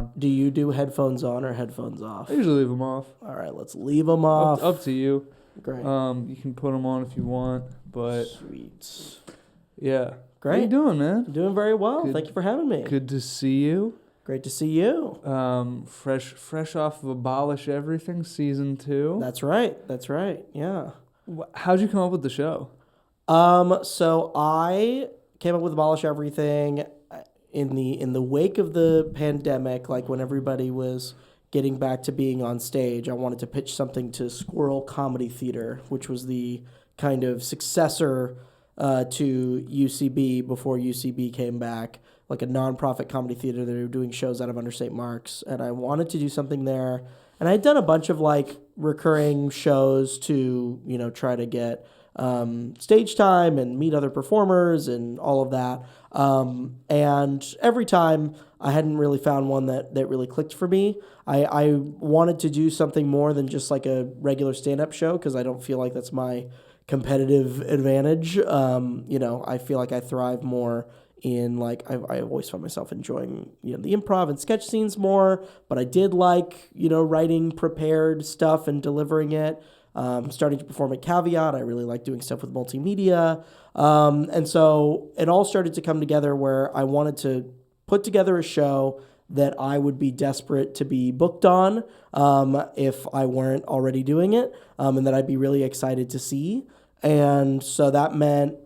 on. Do you do headphones on or headphones off? I usually leave them off. All right, let's leave them off. Up to you. Great. You can put them on if you want, but Sweet. yeah. Great. How you doing, man? Doing very well. Good. Thank you for having me. Good to see you. Great to see you. Fresh off of Abolish Everything season 2. That's right. Yeah. How'd you come up with the show? So I came up with Abolish Everything in the wake of the pandemic, like when everybody was getting back to being on stage. I wanted to pitch something to Squirrel Comedy Theater, which was the kind of successor to UCB before UCB came back, like a nonprofit comedy theater that were doing shows out of under St. Mark's. And I wanted to do something there. And I had done a bunch of like recurring shows to, try to get stage time and meet other performers and all of that. And every time I hadn't really found one that really clicked for me. I wanted to do something more than just like a regular stand-up show because I don't feel like that's my competitive advantage. I feel like I thrive more in like I always find myself enjoying the improv and sketch scenes more, but I did like writing prepared stuff and delivering it. Starting to perform at Caveat, I really like doing stuff with multimedia, and so it all started to come together where I wanted to put together a show that I would be desperate to be booked on if I weren't already doing it, and that I'd be really excited to see. And so that meant,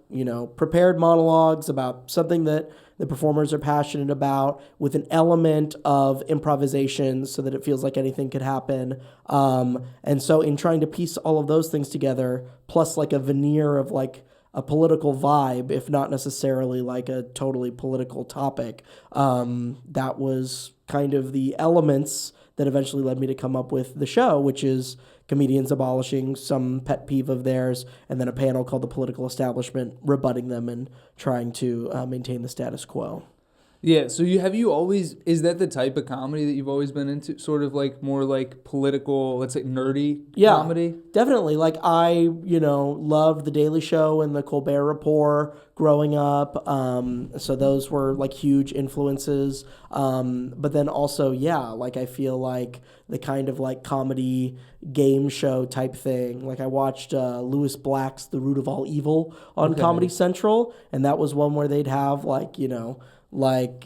prepared monologues about something that the performers are passionate about with an element of improvisation so that it feels like anything could happen. And so in trying to piece all of those things together, plus like a veneer of like a political vibe, if not necessarily like a totally political topic, that was kind of the elements that eventually led me to come up with the show, which is comedians abolishing some pet peeve of theirs, and then a panel called The Political Establishment rebutting them and trying to maintain the status quo. Yeah, so is that the type of comedy that you've always been into? Sort of like more like political, let's say nerdy comedy? Definitely. Like I, loved The Daily Show and The Colbert Report growing up. So those were like huge influences. But then also, like I feel like the kind of like comedy game show type thing. Like I watched Louis Black's The Root of All Evil on Comedy Central, and that was one where they'd have like, like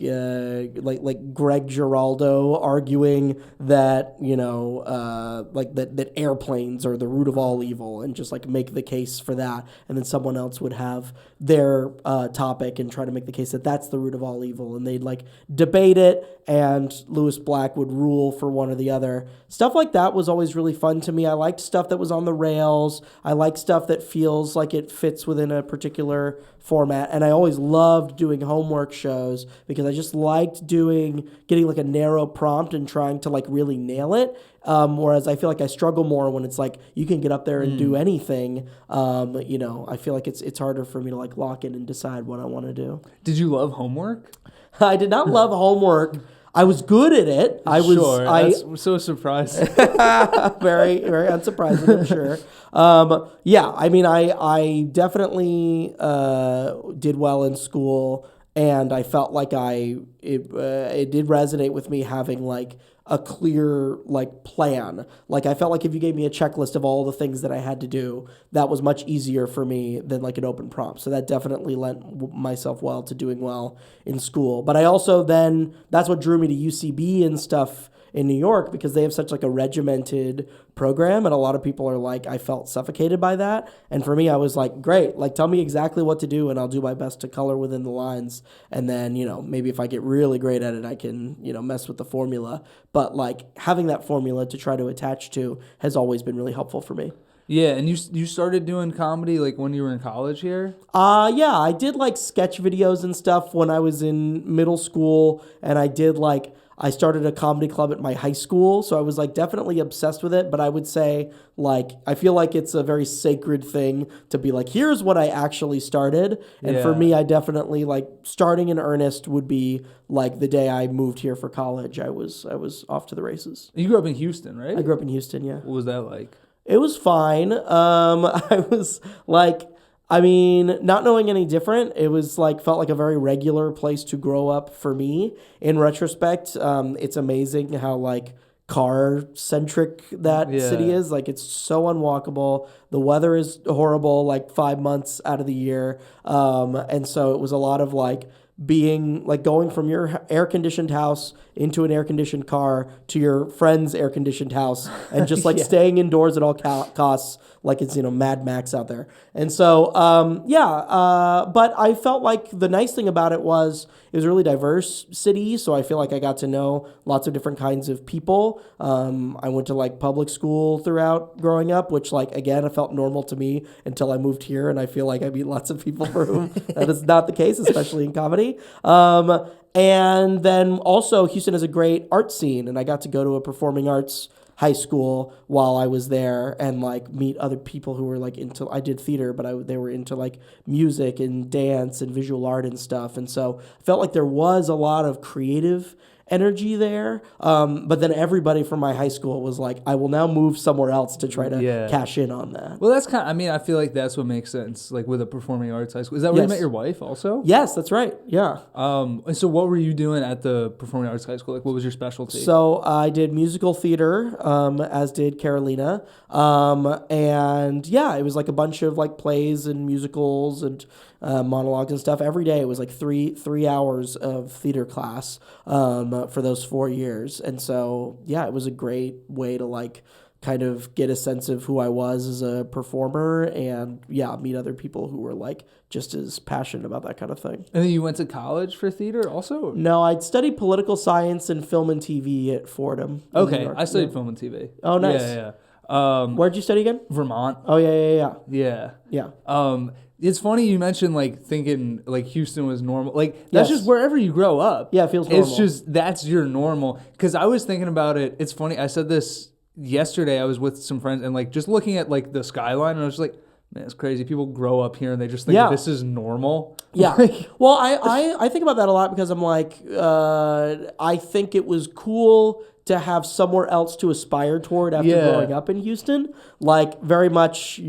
Greg Giraldo arguing that that airplanes are the root of all evil, and just like make the case for that, and then someone else would have their topic and try to make the case that that's the root of all evil, and they'd like debate it, and Louis Black would rule for one or the other. Stuff like that was always really fun to me. I liked stuff that was on the rails. I like stuff that feels like it fits within a particular format, and I always loved doing homework shows because I just liked getting like a narrow prompt and trying to like really nail it. Whereas I feel like I struggle more when it's like you can get up there and do anything. I feel like it's harder for me to like lock in and decide what I want to do. Did you love homework? I did not love homework. I was good at it. I'm so surprised. Very, very unsurprising, I'm sure. I definitely did well in school, and I felt like it did resonate with me having like a clear like plan. Like I felt like if you gave me a checklist of all the things that I had to do, that was much easier for me than like an open prompt. So that definitely lent myself well to doing well in school. But I also that's what drew me to UCB and stuff in New York, because they have such like a regimented program, and a lot of people are like, I felt suffocated by that. And for me, I was like, great, like tell me exactly what to do and I'll do my best to color within the lines. And then, maybe if I get really great at it, I can, mess with the formula. But like having that formula to try to attach to has always been really helpful for me. Yeah, and you started doing comedy like when you were in college here? I did like sketch videos and stuff when I was in middle school, and I started a comedy club at my high school, so I was like definitely obsessed with it. But I would say like I feel like it's a very sacred thing to be like, here's what I actually started. And for me, I definitely like starting in earnest would be like the day I moved here for college. I was off to the races. You grew up in Houston, right? I grew up in Houston, yeah. What was that like? It was fine. I was like, I mean, not knowing any different, it was like felt like a very regular place to grow up for me. In retrospect, it's amazing how like car centric that city Yeah. is. Like it's so unwalkable. The weather is horrible, like 5 months out of the year, and so it was a lot of like being like going from your air conditioned house into an air conditioned car to your friend's air conditioned house and just like Yeah. staying indoors at all costs like it's Mad Max out there. And so but I felt like the nice thing about it was it was a really diverse city, so I feel like I got to know lots of different kinds of people. I went to like public school throughout growing up, which like again it felt normal to me until I moved here, and I feel like I meet lots of people for whom that is not the case, especially in comedy. And then also Houston has a great art scene, and I got to go to a performing arts high school while I was there and like meet other people who were like into, I did theater, but they were into like music and dance and visual art and stuff. And so I felt like there was a lot of creative energy there. But then everybody from my high school was like, I will now move somewhere else to try to Yeah. cash in on that. Well, that's kind of, I mean, I feel like that's what makes sense, like with a performing arts high school. Is that where you Yes. met your wife also? Yes, that's right. Yeah. And so what were you doing at the performing arts high school? Like, what was your specialty? So I did musical theater, as did Carolina. And yeah, it was like a bunch of like plays and musicals and monologues and stuff. Every day it was like three hours of theater class for those 4 years. And so, yeah, it was a great way to like kind of get a sense of who I was as a performer and yeah, meet other people who were like just as passionate about that kind of thing. And then you went to college for theater also? No, I'd studied political science and film and TV at Fordham. in New Okay, York. I studied Yeah. film and TV. Oh, nice. Yeah. Where'd you study again? Vermont. Oh, yeah. Yeah. Yeah. It's funny you mentioned like thinking like Houston was normal. Like that's Yes. just wherever you grow up. Yeah, it feels It's normal. just that's your normal. Because I was thinking about it. It's funny. I said this yesterday. I was with some friends and like just looking at like the skyline, and I was just like, man, it's crazy. People grow up here and they just think Yeah. this is normal. Yeah. Like, Well, I think about that a lot because I'm like, I think it was cool to have somewhere else to aspire toward after Yeah. growing up in Houston. Like, very much,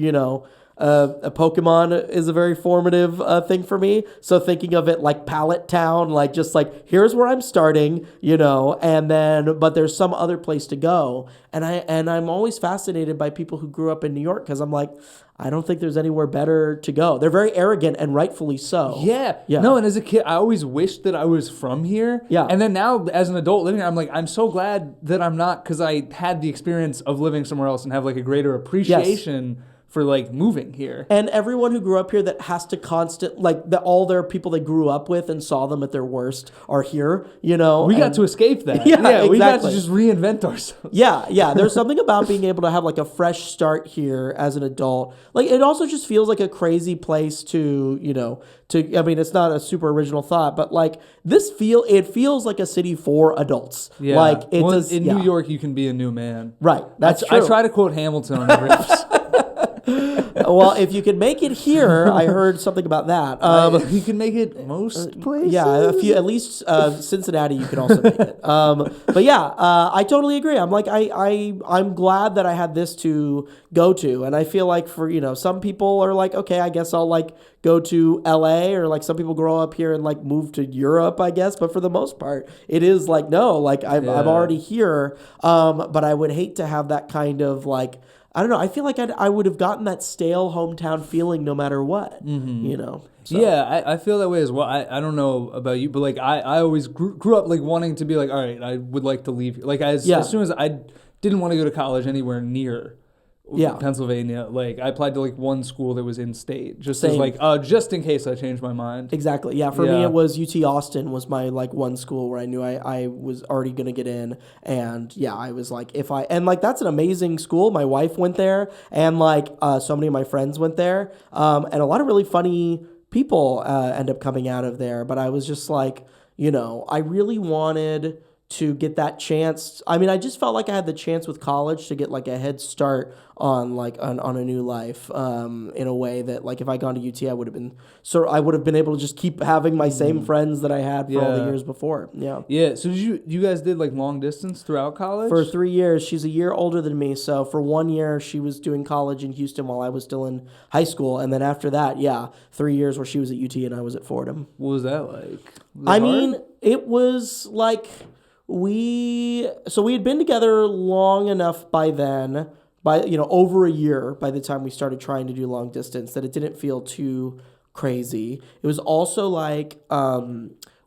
a Pokemon is a very formative thing for me. So thinking of it like Pallet Town, like just like here's where I'm starting, and then but there's some other place to go. And I'm always fascinated by people who grew up in New York because I'm like, I don't think there's anywhere better to go. They're very arrogant and rightfully so. yeah. Yeah. No, and as a kid, I always wished that I was from here. Yeah. And then now, as an adult living here, I'm like, I'm so glad that I'm not, because I had the experience of living somewhere else and have like a greater appreciation for like moving here. And everyone who grew up here that has to all their people they grew up with and saw them at their worst are here, We got to escape that. Yeah, we got to exactly. just reinvent ourselves. Yeah. There's something about being able to have like a fresh start here as an adult. Like it also just feels like a crazy place to, I mean, it's not a super original thought, but like it feels like a city for adults. Yeah. Like it Well, does, in New York, you can be a new man. Right. That's I true. try to quote Hamilton on every episode. Well, if you can make it here, I heard something about that. You can make it most places. Yeah, at least Cincinnati, you can also make it. But yeah, I totally agree. I'm like, I'm glad that I had this to go to, and I feel like for some people are like, okay, I guess I'll like go to LA, or like some people grow up here and like move to Europe, I guess. But for the most part, it is like no, like I'm already here. But I would hate to have that kind of like. I don't know. I feel like I would have gotten that stale hometown feeling no matter what, So. Yeah, I feel that way as well. I don't know about you, but like I always grew up like wanting to be like, all right, I would like to leave. Like as soon as I didn't want to go to college anywhere near Pennsylvania, like I applied to like one school that was in state, just as like just in case I changed my mind. Exactly. Yeah. For me, it was UT Austin was my like one school where I knew I was already gonna get in, and I was like, and like that's an amazing school. My wife went there, and like so many of my friends went there, and a lot of really funny people end up coming out of there. But I was just like, I really wanted to get that chance. I mean, I just felt like I had the chance with college to get like a head start on like on a new life in a way that like if I gone to UT, I would have been able to just keep having my same friends that I had for all the years before. Yeah. Yeah. So you guys did like long distance throughout college? For 3 years. She's a year older than me. So for 1 year, she was doing college in Houston while I was still in high school. And then after that, 3 years where she was at UT and I was at Fordham. What was that like? I mean, it was like we had been together long enough by then, over a year by the time we started trying to do long distance, that it didn't feel too crazy. It was also like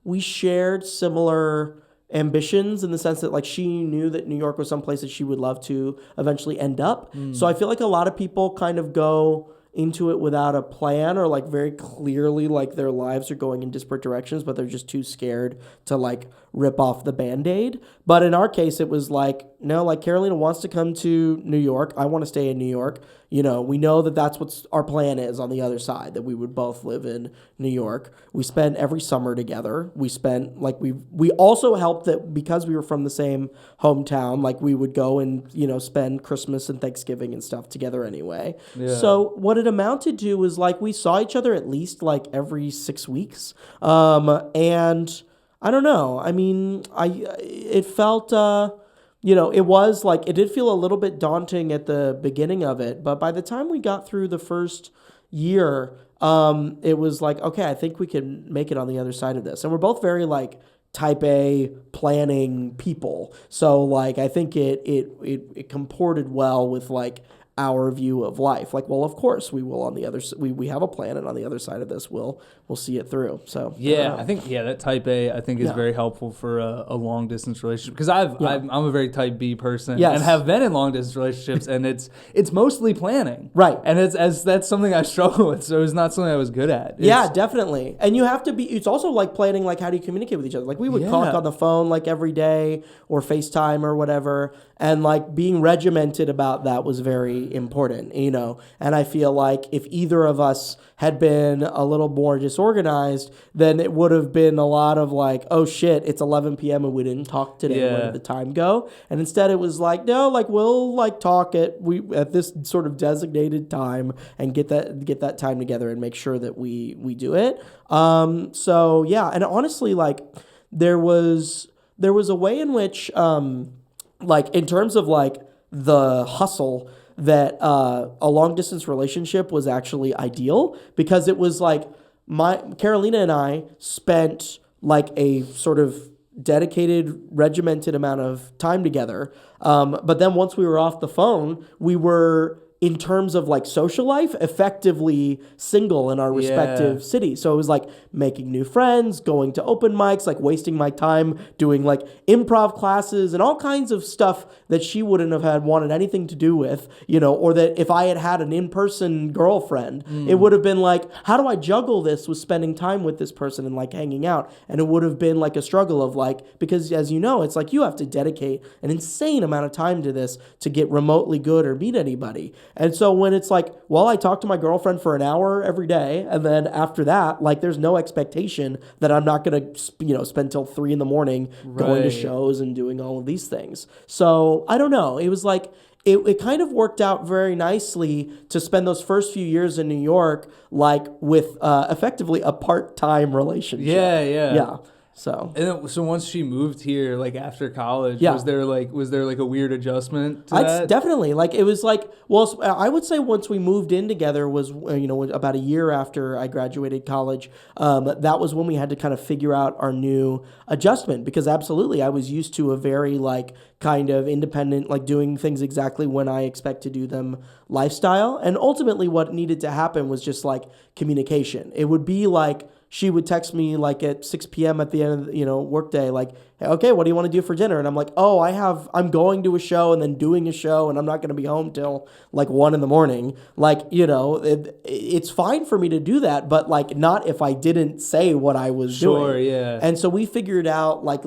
we shared similar ambitions in the sense that like she knew that New York was someplace that she would love to eventually end up. So I feel like a lot of people kind of go into it without a plan, or like very clearly like their lives are going in disparate directions, but they're just too scared to like rip off the Band-Aid. But in our case, it was like, no, like Carolina wants to come to New York. I want to stay in New York. We know that that's what our plan is on the other side, that we would both live in New York. We spent every summer together. We spent like we also helped that because we were from the same hometown, like we would go and, spend Christmas and Thanksgiving and stuff together anyway. Yeah. So what it amounted to was like we saw each other at least like every 6 weeks. And I don't know. I mean, it felt, it was like, it did feel a little bit daunting at the beginning of it. But by the time we got through the first year, it was like, okay, I think we can make it on the other side of this. And we're both very like type A planning people. So like, I think it comported well with like our view of life. Like, well, of course we will on the other, we have a plan, and on the other side of this, we'll see it through. So yeah, I think that type A I think is very helpful for a long distance relationship, because I'm a very type B person and have been in long distance relationships, and it's mostly planning, right? And that's something I struggle with, so it's not something I was good at. Definitely. And you have to be. It's also like planning, like how do you communicate with each other? Like we would talk on the phone like every day or FaceTime or whatever, and like being regimented about that was very important, and I feel like if either of us had been a little more disorganized, then it would have been a lot of like, oh shit, it's 11 p.m. and we didn't talk today. Where did the time go? And instead it was like, no, like we'll like talk at this sort of designated time and get that time together and make sure that we do it. So yeah, and honestly, like there was a way in which like in terms of like the hustle, that a long distance relationship was actually ideal, because it was like Carolina and I spent like a sort of dedicated, regimented amount of time together. But then once we were off the phone, we were, in terms of like social life, effectively single in our respective cities. So it was like making new friends, going to open mics, like wasting my time doing like improv classes and all kinds of stuff that she wouldn't have wanted anything to do with, or that if I had an in-person girlfriend, it would have been like, how do I juggle this with spending time with this person and like hanging out? And it would have been like a struggle of like, because as you know, it's like you have to dedicate an insane amount of time to this to get remotely good or meet anybody. And so when it's like, well, I talk to my girlfriend for an hour every day, and then after that, like there's no expectation that I'm not going to, spend till 3 a.m. going to shows and doing all of these things. So I don't know. It was like, it kind of worked out very nicely to spend those first few years in New York, like with effectively a part-time relationship. Yeah. So once she moved here, like after college, was there like a weird adjustment to that? Definitely. Like it was like, well, I would say once we moved in together was, about a year after I graduated college. That was when we had to kind of figure out our new adjustment, because absolutely I was used to a very like kind of independent, like doing things exactly when I expect to do them lifestyle. And ultimately what needed to happen was just like communication. It would be like, she would text me like at 6 p.m. at the end of workday, like, hey, okay, what do you want to do for dinner? And I'm like, oh, I'm going to a show and then doing a show, and I'm not going to be home till like 1 a.m. Like, it's fine for me to do that, but like not if I didn't say what I was doing. Sure, yeah. And so we figured out like,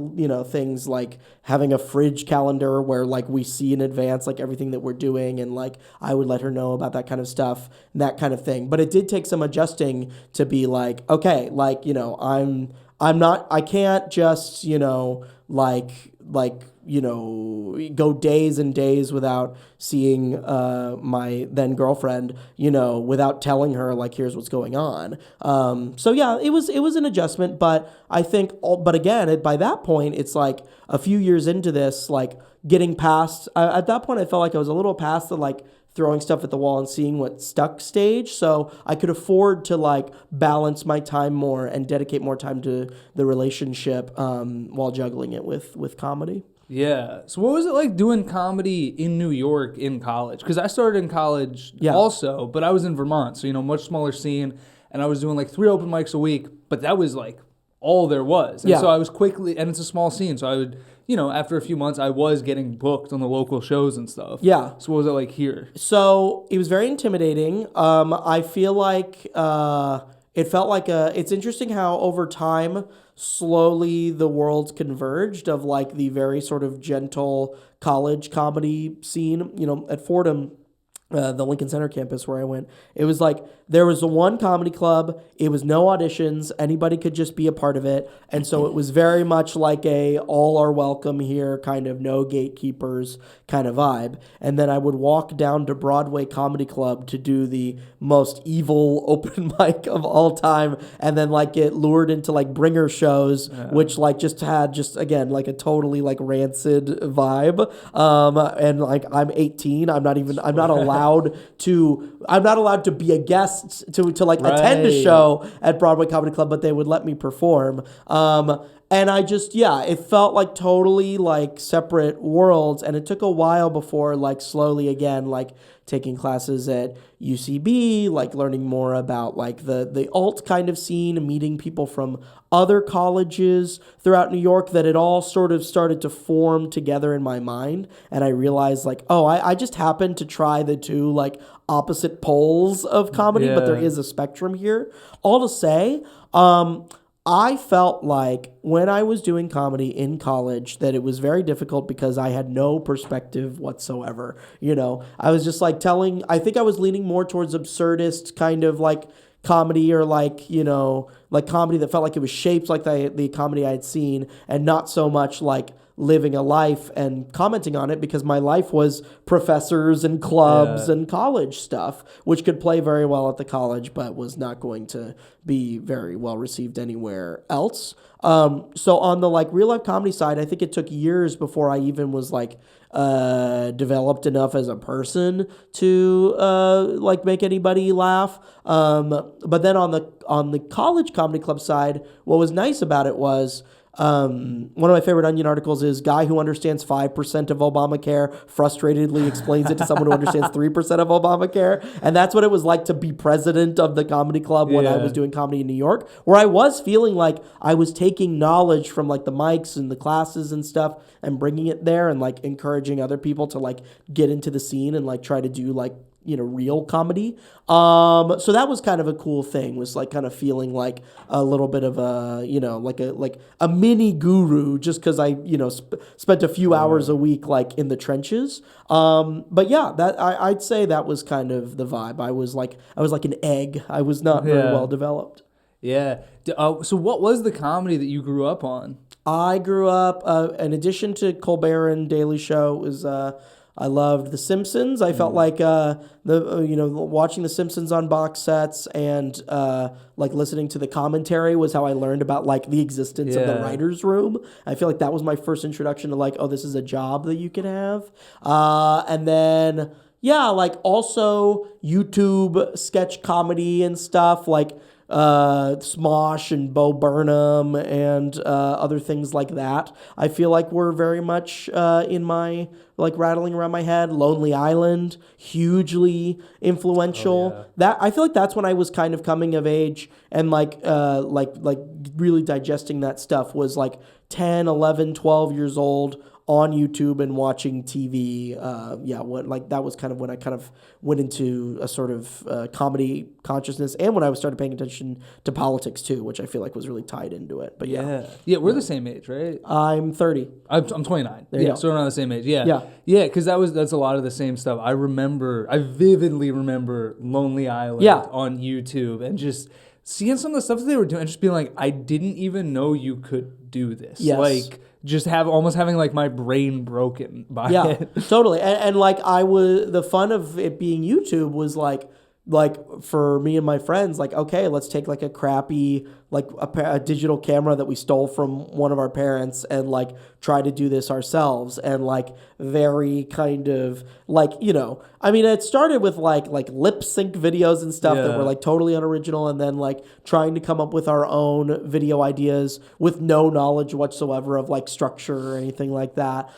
things like having a fridge calendar where like we see in advance like everything that we're doing, and like I would let her know about that kind of stuff and that kind of thing. But it did take some adjusting to be like, okay, like, I can't just, go days and days without seeing my then girlfriend, without telling her like, here's what's going on. So yeah, it was an adjustment, but I think, but again, by that point, it's like a few years into this, like getting past, at that point, I felt like I was a little past the like throwing stuff at the wall and seeing what stuck stage. So I could afford to like balance my time more and dedicate more time to the relationship while juggling it with comedy. Yeah. So what was it like doing comedy in New York in college? Because I started in college also, but I was in Vermont. So, much smaller scene. And I was doing like 3 open mics a week, but that was like all there was. And so I was quickly, and it's a small scene. So I would, after a few months, I was getting booked on the local shows and stuff. Yeah. So what was it like here? So it was very intimidating. I feel like it felt like it's interesting how over time, slowly the worlds converged of like the very sort of gentle college comedy scene, at Fordham, the Lincoln Center campus where I went. It was like there was one comedy club. It was no auditions. Anybody could just be a part of it. And so it was very much like a all are welcome here kind of no gatekeepers kind of vibe. And then I would walk down to Broadway Comedy Club to do the most evil open mic of all time and then like get lured into like bringer shows, which like just had again like a totally like rancid vibe. And like I'm 18. I'm not allowed to be a guest to like attend a show at Broadway Comedy Club, but they would let me perform. And I just, it felt like totally like separate worlds. And it took a while before like slowly again, like taking classes at UCB, like learning more about like the alt kind of scene, meeting people from other colleges throughout New York, that it all sort of started to form together in my mind. And I realized like, I just happened to try the two like opposite poles of comedy, but there is a spectrum here. All to say, I felt like when I was doing comedy in college that it was very difficult because I had no perspective whatsoever. I was just like I think I was leaning more towards absurdist kind of like comedy or like, like comedy that felt like it was shaped like the comedy I had seen and not so much like living a life and commenting on it, because my life was professors and clubs and college stuff, which could play very well at the college, but was not going to be very well received anywhere else. So on the like real life comedy side, I think it took years before I even was like developed enough as a person to like make anybody laugh. But then on the college comedy club side, what was nice about it was one of my favorite Onion articles is guy who understands 5% of Obamacare frustratedly explains it to someone who understands 3% of Obamacare. And that's what it was like to be president of the comedy club when I was doing comedy in New York, where I was feeling like I was taking knowledge from like the mics and the classes and stuff and bringing it there and like encouraging other people to like get into the scene and like try to do like, real comedy. So that was kind of a cool thing, was like kind of feeling like a little bit of a, like a mini guru, just because I, spent a few hours a week like in the trenches. But yeah, that I'd say that was kind of the vibe. I was like an egg. I was not very well developed. Yeah. So what was the comedy that you grew up on? I grew up, in addition to Colbert and Daily Show, was I loved The Simpsons. I felt like watching The Simpsons on box sets and like listening to the commentary was how I learned about like the existence of the writer's room. I feel like that was my first introduction to like, this is a job that you can have. And then like also YouTube sketch comedy and stuff like Smosh and Bo Burnham and other things like that. I feel like were very much in my like rattling around my head. Lonely Island, hugely influential. That I feel like that's when I was kind of coming of age and like really digesting that stuff was like 10, 11, 12 years old on YouTube and watching TV. That was kind of when I kind of went into a sort of comedy consciousness, and when I started paying attention to politics too, which I feel like was really tied into it. But we're the same age, right? I'm 30. I'm 29. So we're around the same age. Yeah, because that's a lot of the same stuff. I vividly remember Lonely Island on YouTube and just seeing some of the stuff that they were doing and just being like, I didn't even know you could do this. Yes. Like, just almost having like my brain broken by it. Totally. And like the fun of it being YouTube was like for me and my friends, like, okay, let's take like a crappy, like a digital camera that we stole from one of our parents and like try to do this ourselves. And like very kind of like, I mean, it started with like lip sync videos and stuff that were like totally unoriginal, and then like trying to come up with our own video ideas with no knowledge whatsoever of like structure or anything like that.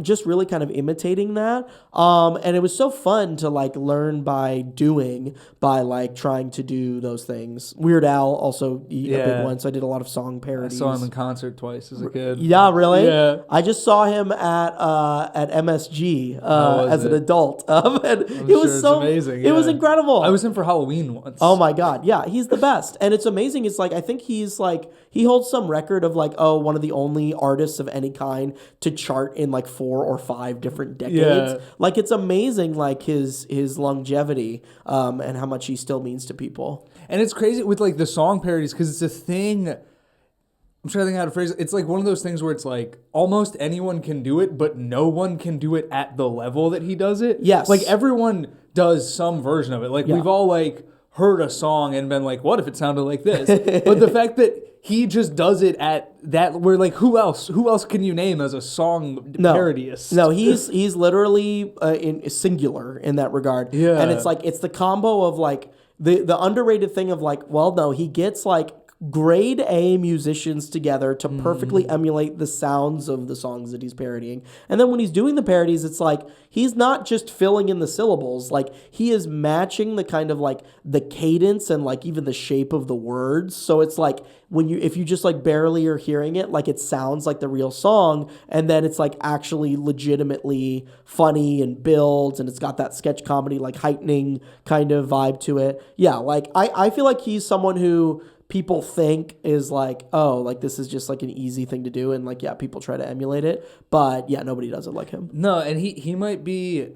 Just really kind of imitating that. And it was so fun to like learn by doing, by like trying to do those things. Weird Al also a big one, so I did a lot of song parodies. I saw him in concert twice as a kid. Yeah, really? Yeah. I just saw him at MSG as an adult. And it was so amazing. It was incredible. I was in for Halloween once. Oh my God. Yeah, he's the best. And it's amazing. It's like, I think he's like, he holds some record of like, one of the only artists of any kind to chart in like 4 or 5 different decades. Yeah. Like, it's amazing, like his longevity and how much he still means to people. And it's crazy with like the song parodies, because it's a thing. I'm trying to think how to phrase it. It's like one of those things where it's like almost anyone can do it, but no one can do it at the level that he does it. Yes. Like everyone does some version of it. Like we've all like heard a song and been like, what if it sounded like this? But the fact that he just does it at that, where like who else can you name as a song parodyist? No, he's literally in singular in that regard. Yeah. And it's like, it's the combo of like the underrated thing of like, well, no, he gets like grade A musicians together to perfectly emulate the sounds of the songs that he's parodying. And then when he's doing the parodies, it's like he's not just filling in the syllables, like he is matching the kind of like the cadence and like even the shape of the words. So it's like if you just like barely are hearing it, like it sounds like the real song, and then it's like actually legitimately funny and builds, and it's got that sketch comedy like heightening kind of vibe to it. Yeah, like I feel like he's someone who people think is like, oh, like this is just like an easy thing to do, and like, yeah, people try to emulate it, but yeah, nobody does it like him. No, and he might be,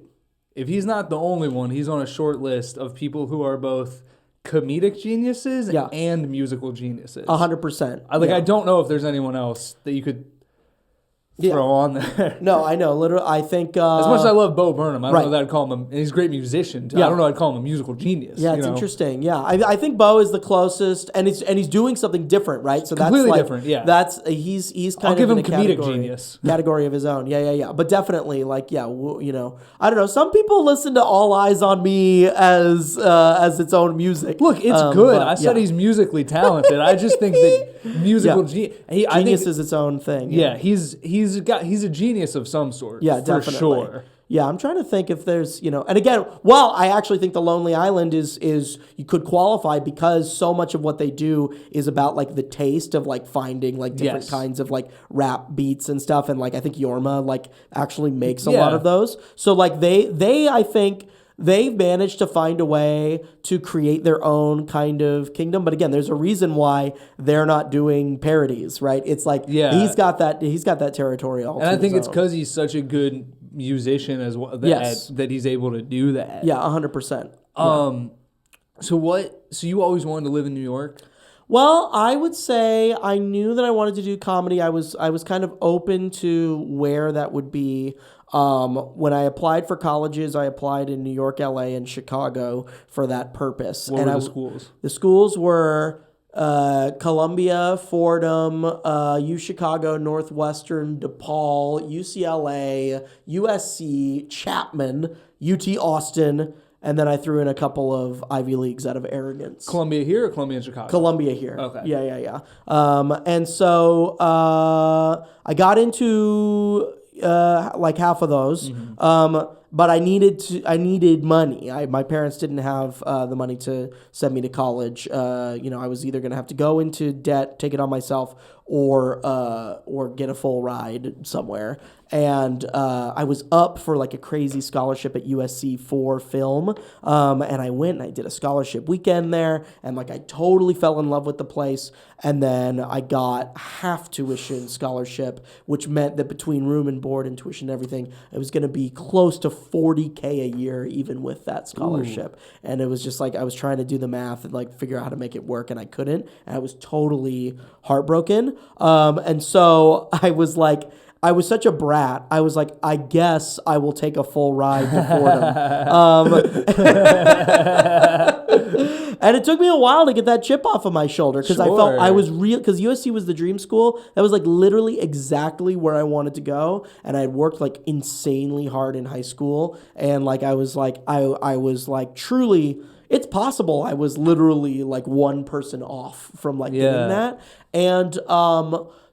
if he's not the only one, he's on a short list of people who are both comedic geniuses and musical geniuses. 100%. I don't know if there's anyone else that you could throw on there. No, I know. Literally, I think as much as I love Bo Burnham, I don't know that I'd call him and he's a great musician too. I don't know I'd call him a musical genius. Yeah, it's interesting. Yeah, I think Bo is the closest, and he's doing something different, right? So completely that's different. Yeah, that's he's kind I'll give of him comedic genius category of his own. Yeah. But definitely, like, I don't know. Some people listen to All Eyes on Me as its own music. Look, it's good. I said he's musically talented. I just think that musical genius is its own thing. Yeah, he's a genius of some sort. Yeah, for definitely. Sure. Yeah, I'm trying to think if there's, and again, well, I actually think The Lonely Island is you could qualify because so much of what they do is about like the taste of like finding like different kinds of like rap beats and stuff, and like I think Yorma like actually makes a lot of those. So like they I think they've managed to find a way to create their own kind of kingdom. But again, there's a reason why they're not doing parodies, right? It's like he's got that territory all. And I think it's because he's such a good musician as well that he's able to do that. Yeah, 100%. So you always wanted to live in New York? Well, I would say I knew that I wanted to do comedy. I was kind of open to where that would be. When I applied for colleges, I applied in New York, LA, and Chicago for that purpose. What were the schools? The schools were Columbia, Fordham, U Chicago, Northwestern, DePaul, UCLA, USC, Chapman, UT Austin, and then I threw in a couple of Ivy Leagues out of arrogance. Columbia here or Columbia in Chicago? Columbia here. Okay. Yeah. And so I got into like half of those. But I needed money. My parents didn't have the money to send me to college. I was either going to have to go into debt, take it on myself, or get a full ride somewhere. And I was up for like a crazy scholarship at USC for film. And I went and I did a scholarship weekend there, and like I totally fell in love with the place. And then I got half tuition scholarship, which meant that between room and board and tuition and everything, it was going to be close to $40K a year even with that scholarship. And it was just like I was trying to do the math and like figure out how to make it work, and I couldn't. And I was totally heartbroken. And so I was like, I was such a brat. I was like, I guess I will take a full ride to Fordham. And it took me a while to get that chip off of my shoulder because I felt I was real, because USC was the dream school. That was like literally exactly where I wanted to go. And I had worked like insanely hard in high school. And like I was like truly, it's possible I was literally like one person off from like getting that. And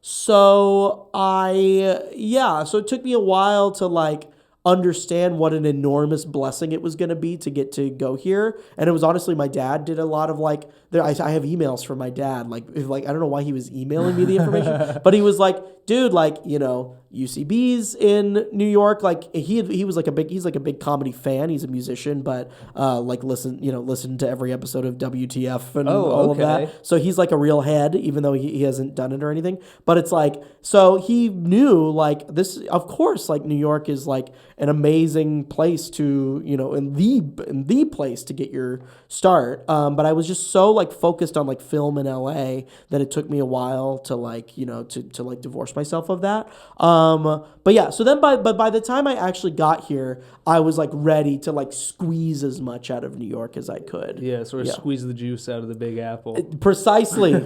so it took me a while to like understand what an enormous blessing it was going to be to get to go here. And it was honestly, my dad did a lot of like, I have emails from my dad. Like, I don't know why he was emailing me the information, but he was like, dude, like, you know, UCB's in New York. Like he was like he's like a big comedy fan. He's a musician, but like listen to every episode of WTF and all of that. So he's like a real head, even though he hasn't done it or anything. But it's like, so he knew like this, of course, like New York is like an amazing place to, you know, in the place to get your start. But I was just so like focused on like film in LA that it took me a while to like, you know, to like divorce myself of that. But yeah, so then by the time I actually got here, I was like ready to like squeeze as much out of New York as I could. Yeah, sort of squeeze the juice out of the Big Apple. Precisely.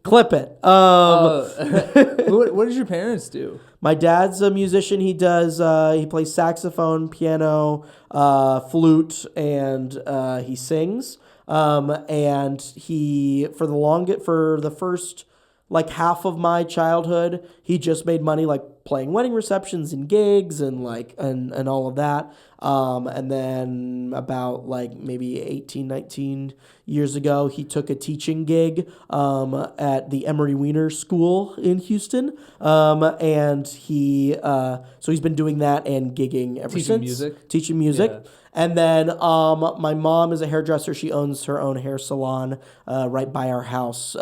Clip it. What did your parents do? My dad's a musician. He plays saxophone, piano, flute, and he sings. And he for the first like half of my childhood, he just made money like playing wedding receptions and gigs and like and all of that. And then about like maybe 18, 19 years ago, he took a teaching gig at the Emory Weiner School in Houston. And he's been doing that and gigging ever since. Teaching music. Yeah. And then my mom is a hairdresser. She owns her own hair salon right by our house.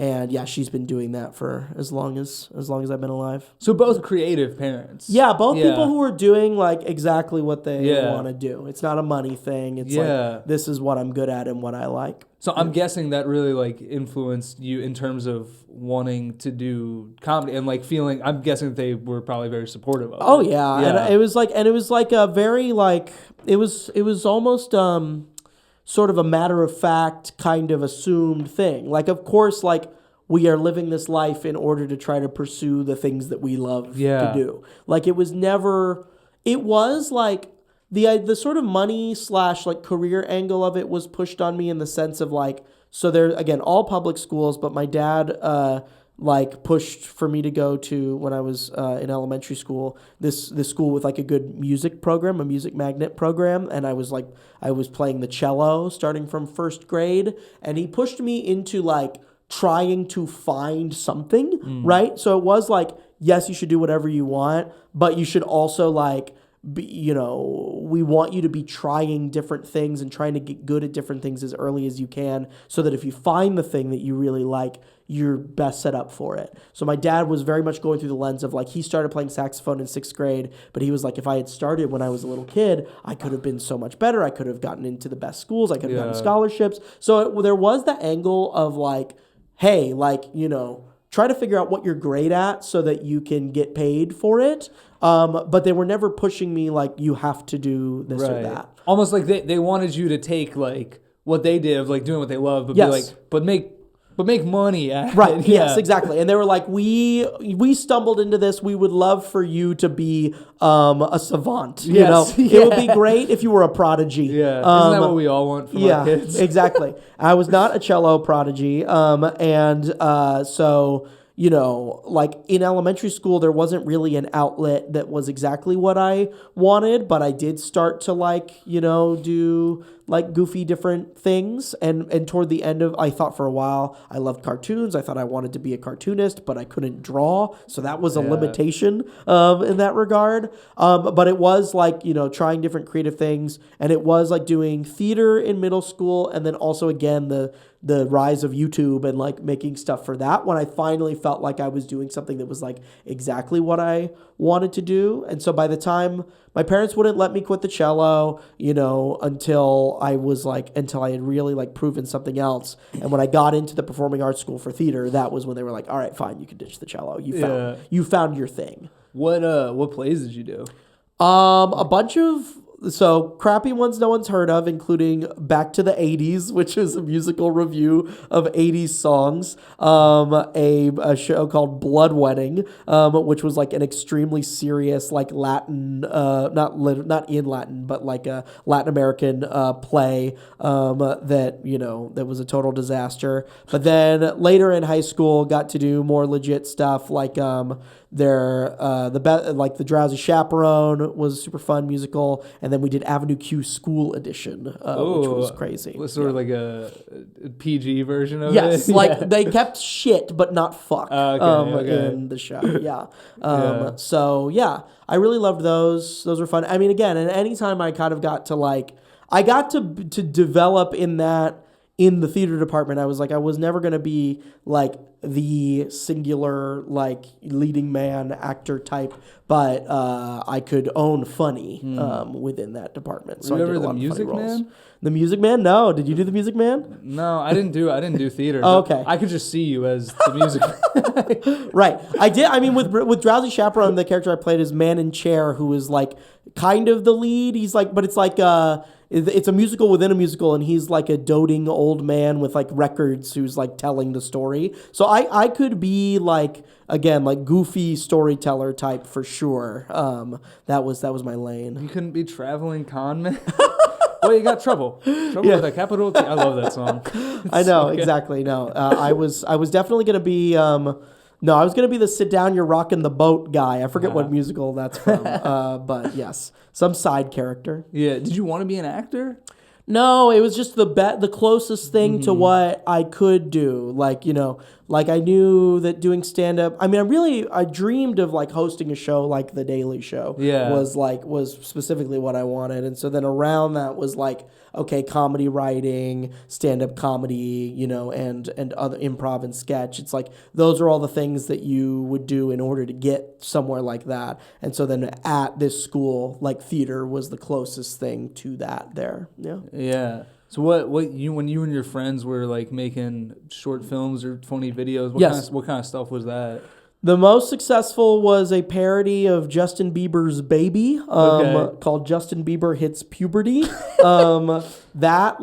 And yeah, she's been doing that for as long as I've been alive. So both creative parents. Yeah, both people who are doing like exactly what they want to do. It's not a money thing. It's like, this is what I'm good at and what I like. So I'm guessing that really like influenced you in terms of wanting to do comedy and like feeling. I'm guessing they were probably very supportive of it. Oh yeah, and it was like a very like it was almost sort of a matter of fact kind of assumed thing. Like of course like we are living this life in order to try to pursue the things that we love to do. Like it was like the sort of money / like career angle of it was pushed on me in the sense of like, so they're again all public schools, but my dad like pushed for me to go to, when I was in elementary school, this school with like a good music program, a music magnet program, and I was playing the cello starting from first grade, and he pushed me into like trying to find something, right? So it was like, yes, you should do whatever you want, but you should also like we want you to be trying different things and trying to get good at different things as early as you can, so that if you find the thing that you really like, you're best set up for it. So my dad was very much going through the lens of like, he started playing saxophone in 6th grade, but he was like, if I had started when I was a little kid, I could have been so much better. I could have gotten into the best schools. I could have gotten scholarships. So there was that angle of like, hey, like, try to figure out what you're great at so that you can get paid for it. But they were never pushing me like, you have to do this or that. Almost like they wanted you to take like what they did of like doing what they love, but be like, but make money at it. Yeah. Yes, exactly. And they were like, we stumbled into this. We would love for you to be a savant. It would be great if you were a prodigy. Yeah. Isn't that what we all want from our kids? Exactly. I was not a cello prodigy. So like in elementary school, there wasn't really an outlet that was exactly what I wanted, but I did start to like, do like goofy different things. And toward the end I thought for a while, I loved cartoons. I thought I wanted to be a cartoonist, but I couldn't draw. So that was a limitation in that regard. But it was like, trying different creative things. And it was like doing theater in middle school. And then also again, the rise of YouTube and like making stuff for that, when I finally felt like I was doing something that was like exactly what I wanted to do. And so by the time my parents wouldn't let me quit the cello, until I had really like proven something else. And when I got into the performing arts school for theater, that was when they were like, all right, fine, you can ditch the cello. You found your thing. What plays did you do? A bunch of crappy ones no one's heard of, including Back to the 80s, which is a musical review of 80s songs. A show called Blood Wedding, which was like an extremely serious, like Latin, not in Latin, but like a Latin American play that was a total disaster. But then later in high school, got to do more legit stuff like the Drowsy Chaperone was a super fun musical, and then we did Avenue Q School Edition, which was crazy. Was sort of like a PG version of it. Yes, like they kept shit but not fuck in the show. Yeah. So yeah, I really loved those. Those were fun. I mean, again, and anytime I kind of got to develop in the theater department, I was like, I was never going to be like the singular like leading man actor type, but I could own funny within that department. So Remember I did a lot the Music of funny roles. Man? The Music Man? No, did you do the Music Man? No, I didn't do theater. Oh, okay. I could just see you as the Music Man. Right. I did. I mean, with Drowsy Chaperone, the character I played is Man in Chair, who is like kind of the lead. He's like, but it's like it's a musical within a musical, and he's like a doting old man with like records who's like telling the story. So I could be like, again, like goofy storyteller type for sure. That was my lane. You couldn't be traveling con man. Well, you got trouble with a capital T. I love that song. I know, exactly. No, I was definitely gonna be. No, I was gonna be the sit down, you're rocking the boat guy. I forget what musical that's from. But yes, some side character. Yeah. Did you want to be an actor? No, it was just the closest thing to what I could do. Like, like I knew that doing stand-up, I mean, I dreamed of like hosting a show like The Daily Show. Yeah. Was specifically what I wanted. And so then around that was like, okay, comedy writing, stand-up comedy, and other improv and sketch. It's like, those are all the things that you would do in order to get somewhere like that. And so then at this school, like theater was the closest thing to that there. Yeah. Yeah. So when you and your friends were like making short films or funny videos, what kind of stuff was that? The most successful was a parody of Justin Bieber's Baby, called Justin Bieber Hits Puberty. That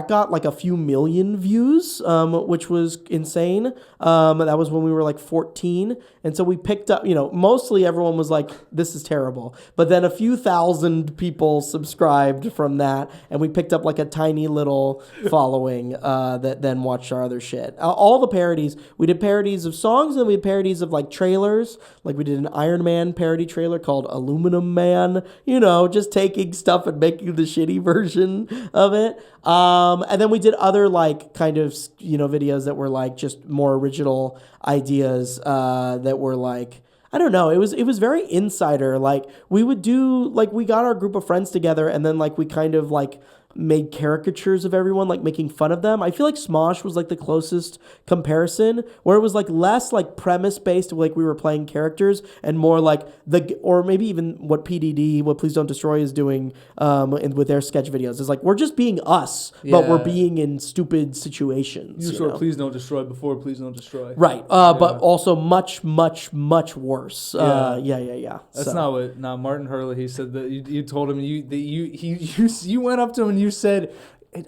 got like a few million views, which was insane. That was when we were like 14. And so we picked up, mostly everyone was like, this is terrible. But then a few thousand people subscribed from that. And we picked up like a tiny little following that then watched our other shit. All the parodies, we did parodies of songs, and we did parodies of like trailers. Like we did an Iron Man parody trailer called Aluminum Man, just taking stuff and making the shitty version of it. And then we did other like kind of, videos that were like just more original ideas that were like, I don't know. It was very insider. Like we would do, like we got our group of friends together, and then like we kind of like made caricatures of everyone, like making fun of them. I feel like Smosh was like the closest comparison, where it was like less like premise based, like we were playing characters, and more like or maybe even what Please Don't Destroy is doing with their sketch videos. Is like we're just being us, but we're being in stupid situations. You saw Please Don't Destroy before Please Don't Destroy. Right. But also much, much, much worse. Yeah. That's not what. Now Martin Hurley, he said that you told him you went up to him and you said,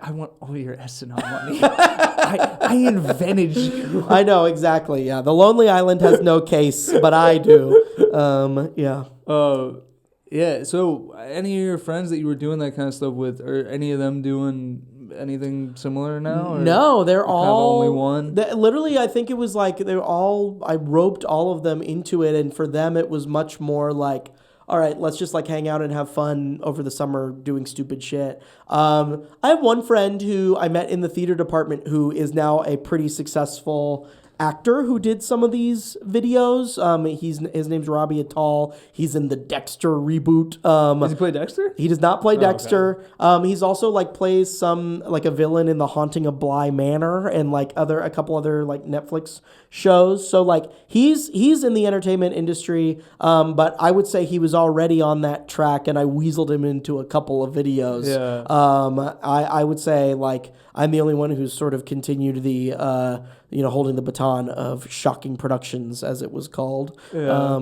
I want all your SNL money. I invented you. I know, exactly. Yeah. The Lonely Island has no case, but I do. Yeah. Yeah. So any of your friends that you were doing that kind of stuff with, are any of them doing anything similar now? Or no, they're all only one. Literally, I think it was like I roped all of them into it, and for them it was much more like, all right, let's just like hang out and have fun over the summer doing stupid shit. I have one friend who I met in the theater department who is now a pretty successful actor who did some of these videos. His name's Robbie Attal. He's in the Dexter reboot. Does he play Dexter? He does not play Dexter. Okay. He's also like plays some like a villain in The Haunting of Bly Manor and like a couple other like Netflix shows. So like he's in the entertainment industry. But I would say he was already on that track, and I weaseled him into a couple of videos. Yeah. I would say like I'm the only one who's sort of continued the holding the baton of Shocking Productions, as it was called. Yeah.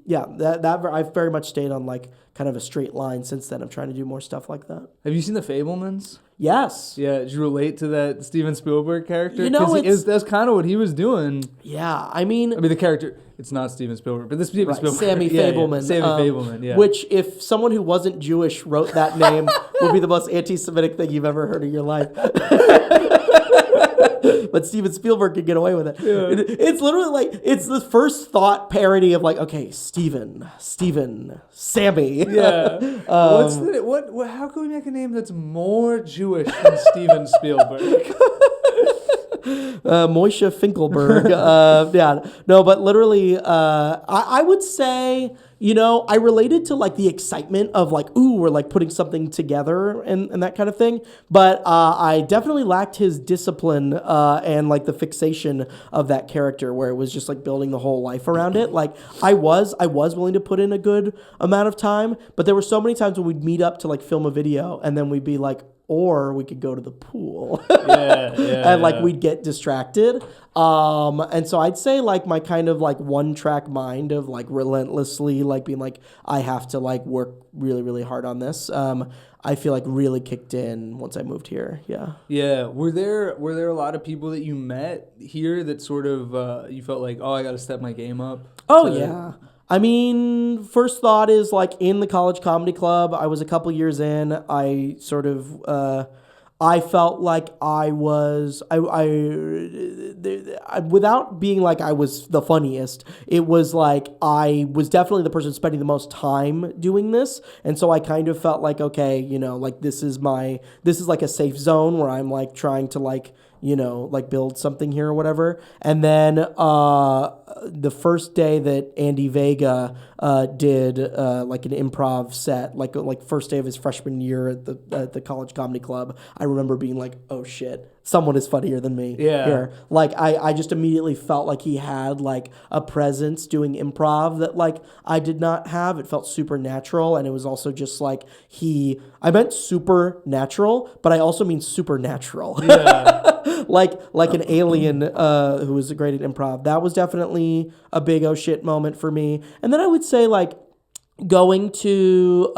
That I've very much stayed on like kind of a straight line since then. I'm trying to do more stuff like that. Have you seen The Fabelmans? Yes. Yeah. Did you relate to that Steven Spielberg character? You know, that's kind of what he was doing. Yeah. I mean, the character. It's not Steven Spielberg, but this Steven Spielberg. Sammy Fabelman. Sammy Fabelman, yeah. Which, if someone who wasn't Jewish wrote that name, would be the most anti-Semitic thing you've ever heard in your life. But Steven Spielberg could get away with it. Yeah. It's literally like, it's the first thought parody of like, okay, Steven, Sammy. Yeah. How can we make a name that's more Jewish than Steven Spielberg? Moshe Finkelberg. But literally, I would say, I related to like the excitement of like, ooh, we're like putting something together and that kind of thing. But I definitely lacked his discipline and like the fixation of that character, where it was just like building the whole life around it. Like I was willing to put in a good amount of time, but there were so many times when we'd meet up to like film a video, and then we'd be like, or we could go to the pool. And like we'd get distracted. And so I'd say like my kind of like one track mind of like relentlessly like being like, I have to like work really, really hard on this. I feel like really kicked in once I moved here. Yeah. Yeah. Were there a lot of people that you met here that sort of you felt like, oh, I got to step my game up? Yeah. I mean, first thought is like in the college comedy club, I was a couple years in. I sort of, I felt like I was, without being like I was the funniest, it was like I was definitely the person spending the most time doing this. And so I kind of felt like, okay, like this is like a safe zone where I'm like trying to like, like build something here or whatever. And then the first day that Andy Vega did like an improv set, like first day of his freshman year at the college comedy club, I remember being like, oh shit, someone is funnier than me here. Like I just immediately felt like he had like a presence doing improv that like I did not have. It felt super natural, and it was also just like I meant supernatural, but I also mean supernatural. Yeah. like an alien who was great at improv. That was definitely a big oh shit moment for me. And then I would say like going to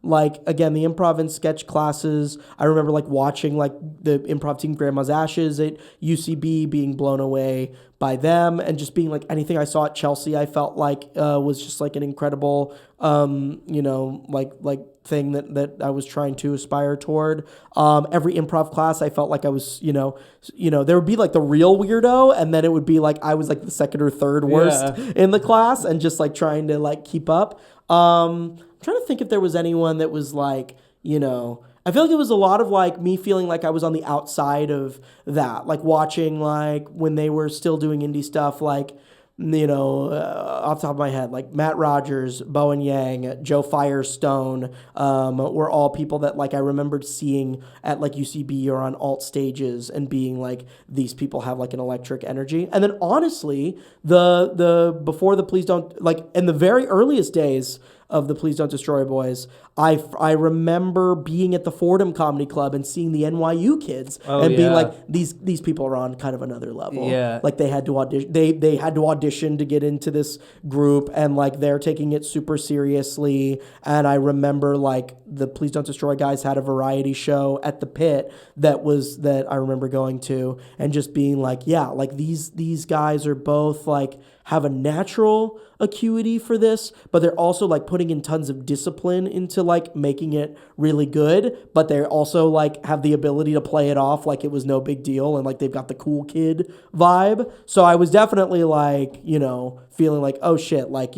like again the improv and sketch classes. I remember like watching like the improv team Grandma's Ashes at UCB, being blown away by them, and just being like anything I saw at Chelsea I felt like was just like an incredible like thing that I was trying to aspire toward. Every improv class I felt like I was there would be like the real weirdo, and then it would be like I was like the second or third worst in the class, and just like trying to like keep up. I'm trying to think if there was anyone that was like, I feel like it was a lot of like me feeling like I was on the outside of that, like watching like when they were still doing indie stuff, like, off the top of my head, like Matt Rogers, Bowen Yang, Joe Firestone, were all people that like I remembered seeing at like UCB or on alt stages and being like, these people have like an electric energy. And then honestly, the before the Please Don't, like in the very earliest days of the Please Don't Destroy Boys, I remember being at the Fordham Comedy Club and seeing the NYU kids being like, these people are on kind of another level. Yeah. Like they had to audition, they had to audition to get into this group, and like they're taking it super seriously. And I remember like the Please Don't Destroy guys had a variety show at the Pit that I remember going to and just being like, yeah, like these guys are both like have a natural acuity for this, but they're also like putting in tons of discipline into like making it really good, but they also like have the ability to play it off like it was no big deal, and like they've got the cool kid vibe. So I was definitely like, feeling like, oh shit, like,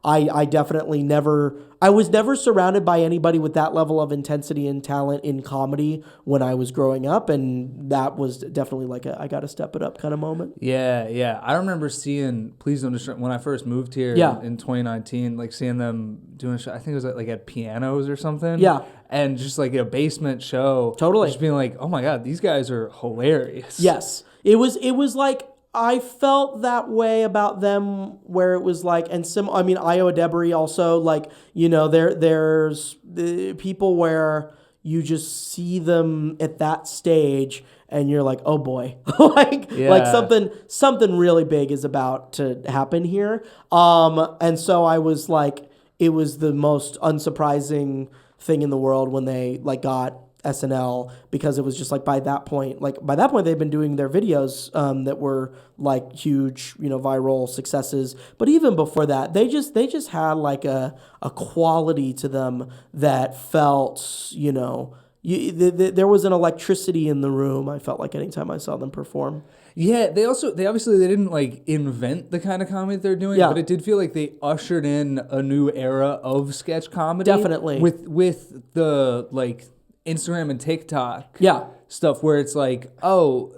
I definitely I was never surrounded by anybody with that level of intensity and talent in comedy when I was growing up, and that was definitely like a I got to step it up kind of moment. Yeah. I remember seeing Please Don't Destroy when I first moved here in 2019, like seeing them doing a show. I think it was like at Pianos or something. Yeah. And just like a basement show. Totally. Just being like, oh my God, these guys are hilarious. Yes. It was like, I felt that way about them where it was like, I mean, Io Debris also, like, you know, there's people where you just see them at that stage and you're like, oh boy, like something really big is about to happen here. And so I was like, it was the most unsurprising thing in the world when they like got SNL, because it was just like by that point they've been doing their videos that were like huge, you know, viral successes. But even before that, they just had like a quality to them that felt, you know, there was an electricity in the room. I felt like anytime I saw them perform. Yeah, they obviously didn't like invent the kind of comedy they're doing, but it did feel like they ushered in a new era of sketch comedy. Definitely. With the like Instagram and TikTok stuff where it's like, oh,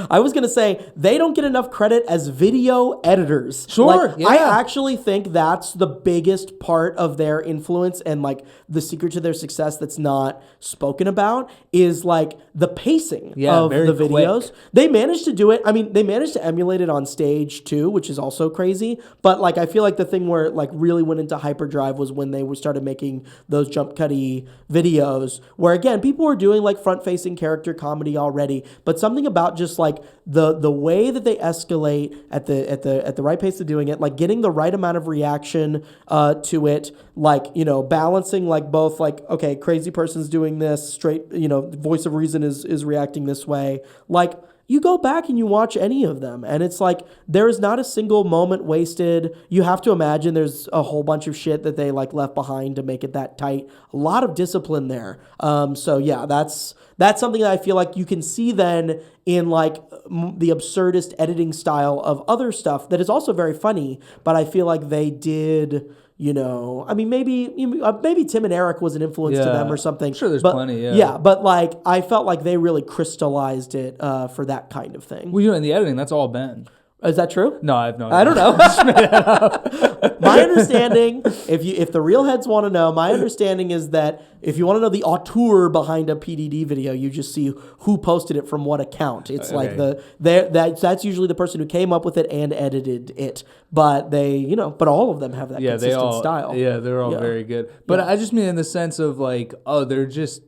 I was going to say, they don't get enough credit as video editors. Sure, like, I actually think that's the biggest part of their influence, and like the secret to their success that's not spoken about is like the pacing of the videos. Quick. They managed to do it. I mean, they managed to emulate it on stage too, which is also crazy. But like, I feel like the thing where it like really went into hyperdrive was when they started making those jump cutty videos, where again, people were doing like front-facing character comedy already, but something about just like the way that they escalate at the right pace of doing it, like getting the right amount of reaction to it, like, you know, balancing like both like, okay, crazy person's doing this, straight, you know, voice of reason is reacting this way. Like, you go back and you watch any of them, and it's like there is not a single moment wasted. You have to imagine there's a whole bunch of shit that they like left behind to make it that tight. A lot of discipline there. So yeah, that's something that I feel like you can see then in like the absurdist editing style of other stuff that is also very funny, but I feel like they did, you know, I mean, maybe Tim and Eric was an influence to them or something. I'm sure there's plenty, Yeah, but like I felt like they really crystallized it for that kind of thing. Well, you know, in the editing, that's all Ben. Is that true? No, I have no idea. I don't know. My understanding, if the real heads want to know, my understanding is that if you want to know the auteur behind a PDD video, you just see who posted it from what account. It's like that's usually the person who came up with it and edited it. But they, you know, but all of them have that consistent style. Yeah, they're all very good. But I just mean in the sense of like, oh, they're just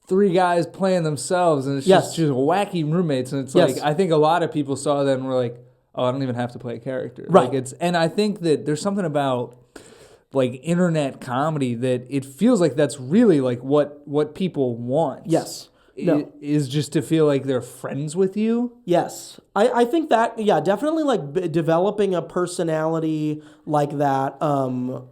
three guys playing themselves, and it's just wacky roommates, and it's like I think a lot of people saw that and were like, oh, I don't even have to play a character. Right. Like and I think that there's something about like internet comedy that it feels like that's really like what people want. Yes. Is just to feel like they're friends with you. Yes. I think that, definitely like developing a personality like that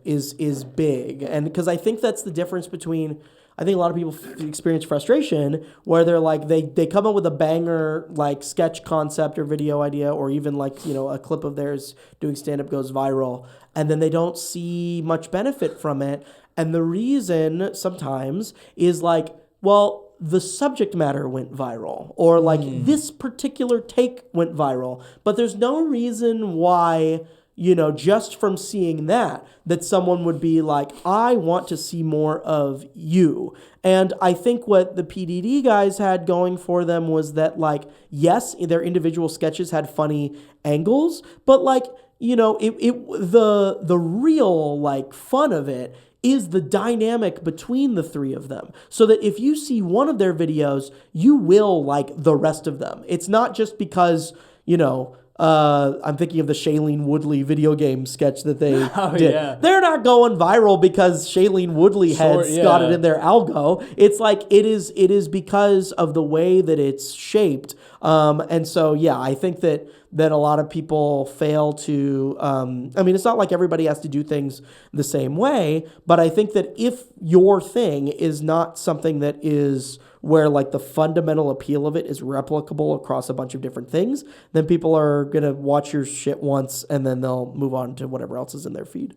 is big. And because I think that's the difference between, I think a lot of people experience frustration where they're like, they come up with a banger like sketch concept or video idea, or even like, you know, a clip of theirs doing stand-up goes viral, and then they don't see much benefit from it. And the reason sometimes is like, well, the subject matter went viral, or like this particular take went viral, but there's no reason why, you know, just from seeing that someone would be like, I want to see more of you. And I think what the PDD guys had going for them was that, like, yes, their individual sketches had funny angles, but like, you know, the real like fun of it is the dynamic between the three of them. So that if you see one of their videos, you will like the rest of them. It's not just because, you know, I'm thinking of the Shailene Woodley video game sketch that they did. Yeah. They're not going viral because Shailene Woodley has got it in their algo. It's like it is because of the way that it's shaped. And so, yeah, I think that a lot of people fail to, I mean, it's not like everybody has to do things the same way, but I think that if your thing is not something that is where like the fundamental appeal of it is replicable across a bunch of different things, then people are going to watch your shit once and then they'll move on to whatever else is in their feed.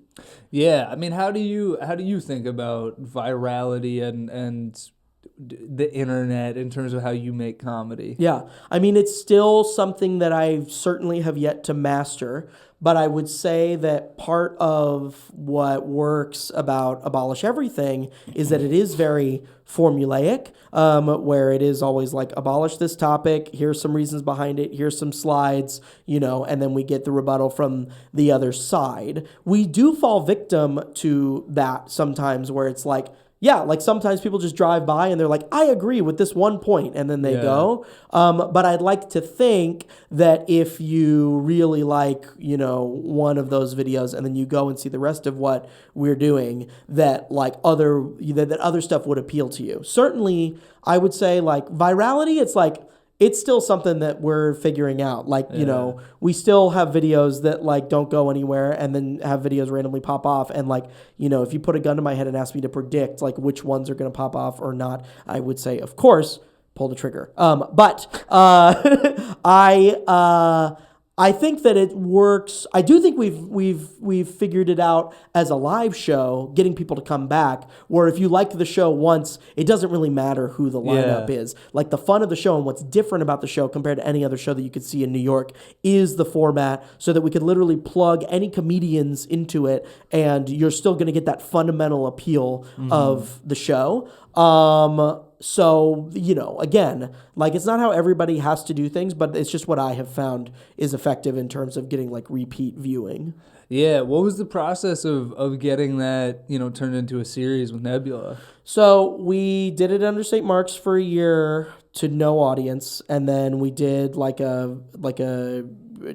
Yeah. I mean, how do you think about virality and the internet in terms of how you make comedy? Yeah. I mean, it's still something that I certainly have yet to master, but I would say that part of what works about Abolish Everything is that it is very formulaic, where it is always like, abolish this topic, here's some reasons behind it, here's some slides, and then we get the rebuttal from the other side. We do fall victim to that sometimes where it's like, yeah, like sometimes people just drive by and they're like, I agree with this one point, and then they go. But I'd like to think that if you really like, one of those videos and then you go and see the rest of what we're doing, that like that other stuff would appeal to you. Certainly, I would say like virality, it's still something that we're figuring out. Like, we still have videos that like don't go anywhere and then have videos randomly pop off. And like, if you put a gun to my head and ask me to predict like which ones are going to pop off or not, I would say, of course, pull the trigger. But I think that it works. I do think we've figured it out as a live show, getting people to come back, where if you like the show once, it doesn't really matter who the lineup is. Like the fun of the show and what's different about the show compared to any other show that you could see in New York is the format, so that we could literally plug any comedians into it and you're still going to get that fundamental appeal of the show. So, again, like it's not how everybody has to do things, but it's just what I have found is effective in terms of getting like repeat viewing. Yeah. What was the process of getting that, turned into a series with Nebula? So we did it under St. Mark's for a year to no audience. And then we did like a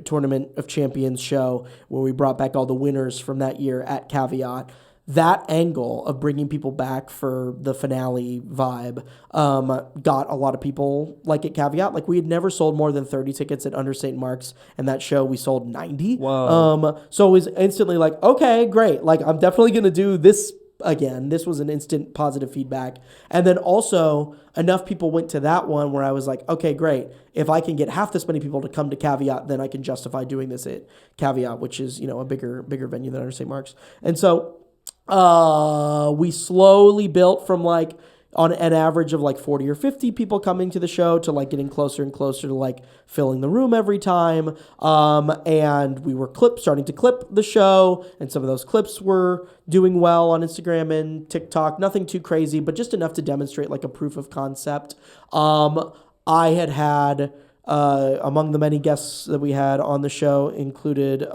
Tournament of Champions show where we brought back all the winners from that year at Caveat. That angle of bringing people back for the finale vibe got a lot of people like at Caveat. Like we had never sold more than 30 tickets at Under St. Mark's, and that show we sold 90. Wow. So it was instantly like, okay, great. Like I'm definitely going to do this again. This was an instant positive feedback. And then also enough people went to that one where I was like, okay, great. If I can get half this many people to come to Caveat, then I can justify doing this at Caveat, which is, a bigger venue than Under St. Mark's. And so we slowly built from like on an average of like 40 or 50 people coming to the show to like getting closer and closer to like filling the room every time. And we were starting to clip the show, and some of those clips were doing well on Instagram and TikTok. Nothing too crazy, but just enough to demonstrate like a proof of concept. I had among the many guests that we had on the show included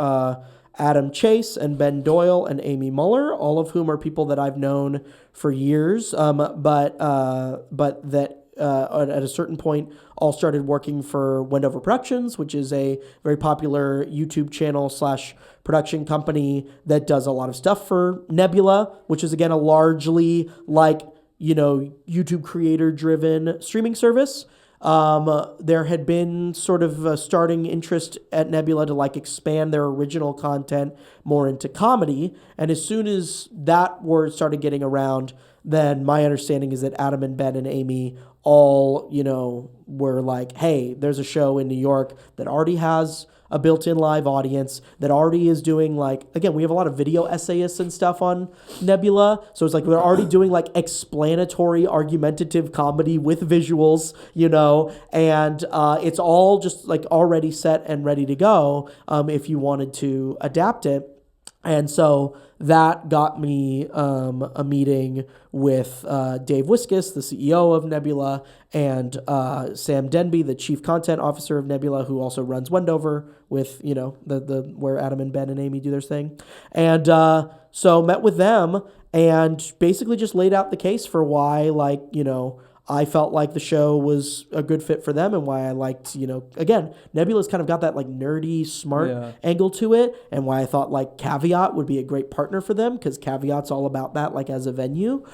Adam Chase and Ben Doyle and Amy Muller, all of whom are people that I've known for years, but that at a certain point all started working for Wendover Productions, which is a very popular YouTube channel / production company that does a lot of stuff for Nebula, which is again a largely like, YouTube creator driven streaming service. There had been sort of a starting interest at Nebula to like expand their original content more into comedy. And as soon as that word started getting around, then my understanding is that Adam and Ben and Amy all, were like, hey, there's a show in New York that already has a built-in live audience, that already is doing like, again, we have a lot of video essayists and stuff on Nebula. So it's like they're already doing like explanatory, argumentative comedy with visuals, and it's all just like already set and ready to go if you wanted to adapt it. And so that got me a meeting with Dave Wiskus, the CEO of Nebula, and Sam Denby, the chief content officer of Nebula, who also runs Wendover with, the where Adam and Ben and Amy do their thing. And so met with them and basically just laid out the case for why, like, I felt like the show was a good fit for them and why I liked, again, Nebula's kind of got that like nerdy, smart angle to it, and why I thought like Caveat would be a great partner for them because Caveat's all about that, like as a venue.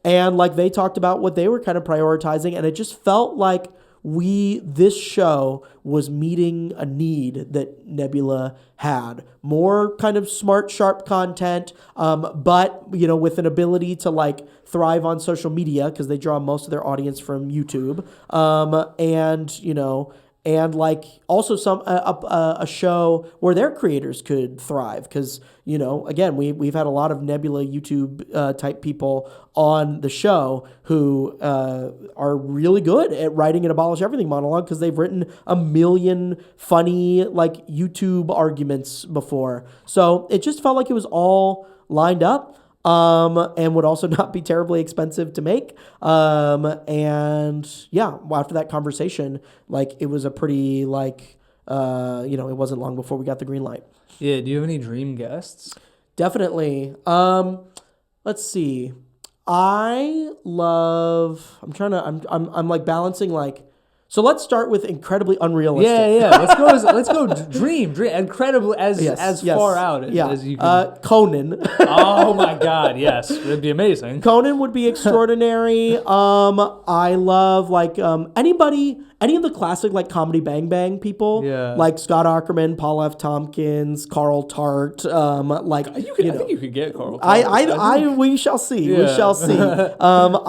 And like they talked about what they were kind of prioritizing, and it just felt like this show was meeting a need that Nebula had. More kind of smart, sharp content, but with an ability to like thrive on social media because they draw most of their audience from YouTube, and like also a show where their creators could thrive because again we've had a lot of Nebula YouTube type people on the show who are really good at writing an Abolish Everything monologue because they've written a million funny like YouTube arguments before. So it just felt like it was all lined up. And would also not be terribly expensive to make. And yeah, after that conversation, like it was a pretty like, it wasn't long before we got the green light. Yeah. Do you have any dream guests? Definitely. Let's see. I'm like balancing like, so let's start with incredibly unrealistic. Yeah. Let's go dream incredibly as far out as you can. Conan. Oh my God, yes, it'd be amazing. Conan would be extraordinary. I love like any of the classic like comedy Bang Bang people, like Scott Aukerman, Paul F. Tompkins, Carl Tart. I think you could get Carl Tart. We shall see. Yeah. We shall see. But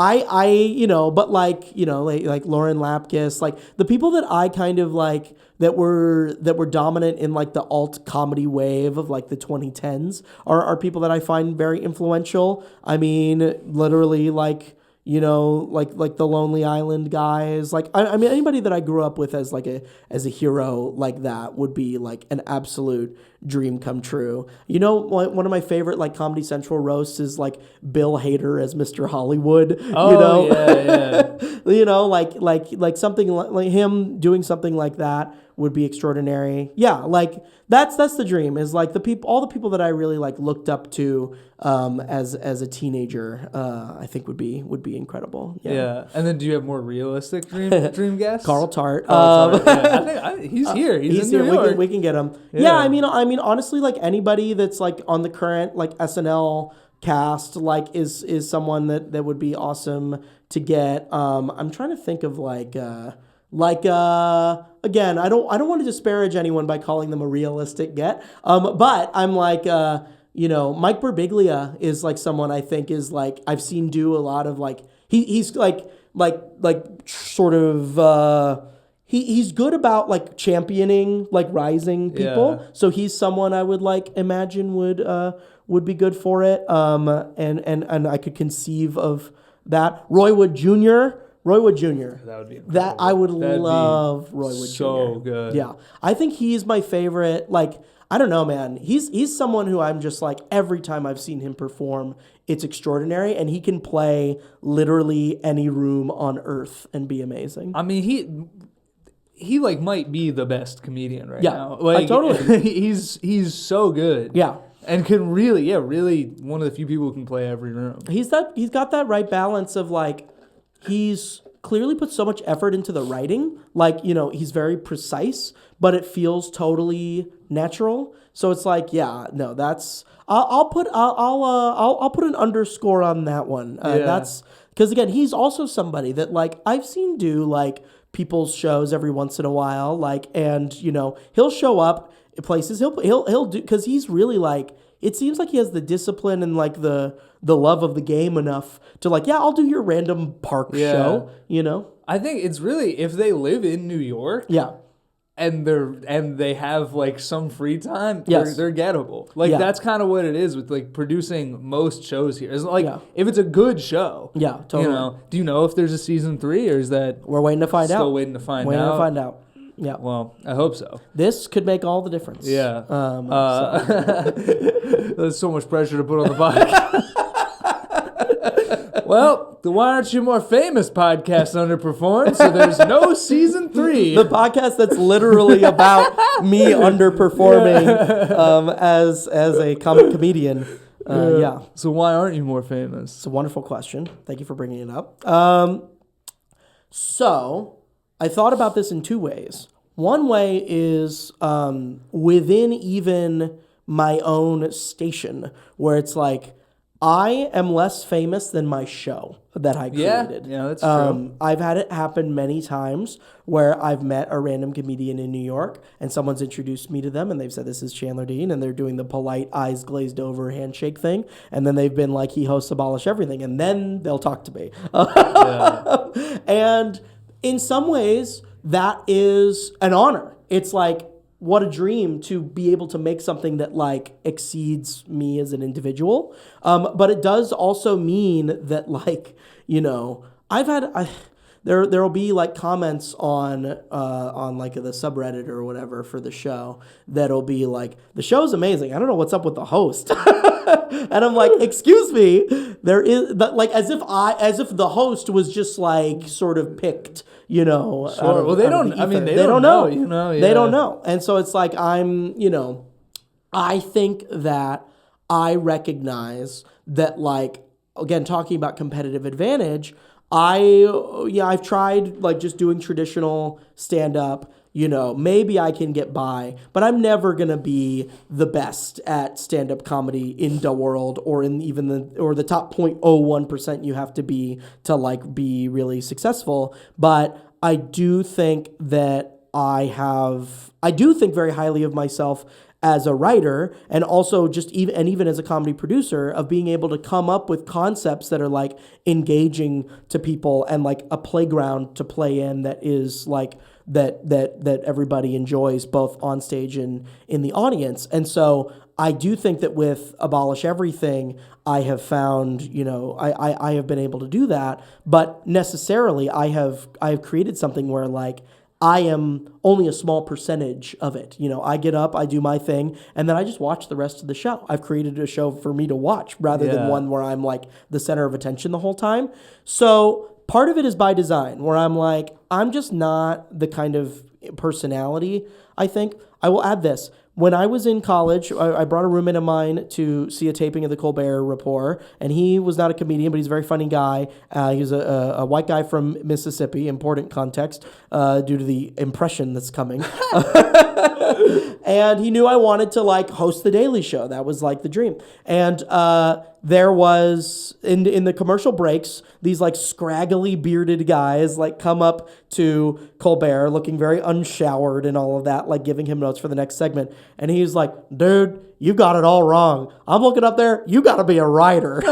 like Lauren Lapkus, like the people that I kind of like that were dominant in like the alt comedy wave of like the 2010s are people that I find very influential. I mean, literally like like the Lonely Island guys. Like I mean, anybody that I grew up with as a hero like that would be like an absolute dream come true. One of my favorite like Comedy Central roasts is like Bill Hader as Mr. Hollywood. Oh, yeah. Like something like him doing something like that would be extraordinary. Yeah, like that's the dream is like all the people that I really like looked up to as a teenager. I think would be incredible. Yeah. And then do you have more realistic dream guests? Carl Tart. I think he's here. He's in New York. We can get him. Yeah. I mean honestly, like anybody that's like on the current like SNL cast like is someone that would be awesome to get. I'm trying to think of again, I don't want to disparage anyone by calling them a realistic get. But I'm like Mike Birbiglia is like someone I think is like I've seen do a lot of like he's like sort of he's good about like championing like rising people. Yeah. So he's someone I would like imagine would be good for it. And I could conceive of that. Roy Wood Jr. That would be incredible. That I would love Roy Wood Jr. So good. Yeah. I think he's my favorite. Like, I don't know, man. He's someone who I'm just like, every time I've seen him perform, it's extraordinary. And he can play literally any room on earth and be amazing. I mean, he like might be the best comedian right now. Like, totally. he's so good. Yeah. And can really one of the few people who can play every room. He's got that right balance of like, he's clearly put so much effort into the writing. Like, he's very precise, but it feels totally natural. So it's like, that's I'll put an underscore on that one. That's because again, he's also somebody that like I've seen do like people's shows every once in a while, like, and he'll show up at places. He'll do because he's really like. It seems like he has the discipline and like the love of the game enough to like, I'll do your random park show, I think it's really if they live in New York, and they have like some free time, they're gettable. Like that's kind of what it is with like producing most shows here. It's like if it's a good show, totally. Do you know if there's a season 3 or is that we're waiting to find out? Still waiting to find out. Yeah. Well, I hope so. This could make all the difference. Yeah. There's so much pressure to put on the podcast. Well, the Why Aren't You More Famous podcast underperformed, so there's no season 3. The podcast that's literally about me underperforming as a comic comedian. So why aren't you more famous? It's a wonderful question. Thank you for bringing it up. So I thought about this in 2 ways. One way is within even my own station, where it's like I am less famous than my show that I created. Yeah, that's true. I've had it happen many times where I've met a random comedian in New York and someone's introduced me to them and they've said, this is Chandler Dean, and they're doing the polite eyes glazed over handshake thing. And then they've been like, he hosts Abolish Everything. And then they'll talk to me. And in some ways, that is an honor. It's like, what a dream to be able to make something that like exceeds me as an individual. But it does also mean that like, you know, there will be like comments on like the subreddit or whatever for the show that'll be like, the show's amazing. I don't know what's up with the host. And I'm like, excuse me, there is like as if the host was just like sort of picked, you know. Sure. Well, they don't. I mean, they don't know. You know, yeah. They don't know, and so it's like I think that I recognize that, like, again, talking about competitive advantage. I've tried like just doing traditional stand up. You know, maybe I can get by, but I'm never gonna be the best at stand-up comedy in the world, or in even the top 0.01% you have to be to like be really successful. But I do think that I do think very highly of myself as a writer, and also just even as a comedy producer, of being able to come up with concepts that are like engaging to people and like a playground to play in that is like that everybody enjoys both on stage and in the audience. And so I do think that with Abolish Everything, I have found, you know, I have been able to do that, but necessarily I have created something where like I am only a small percentage of it. You know, I get up, I do my thing, and then I just watch the rest of the show. I've created a show for me to watch rather than one where I'm like the center of attention the whole time. So part of it is by design, where I'm like, I'm just not the kind of personality, I think. I will add this. When I was in college, I brought a roommate of mine to see a taping of the Colbert Report, and he was not a comedian, but he's a very funny guy. He was a white guy from Mississippi, important context, due to the impression that's coming. And he knew I wanted to like host the Daily Show. That was like the dream. And there was, in the commercial breaks, these like scraggly bearded guys like come up to Colbert looking very unshowered and all of that, like giving him notes for the next segment. And he's like, dude, you got it all wrong. I'm looking up there. You got to be a writer.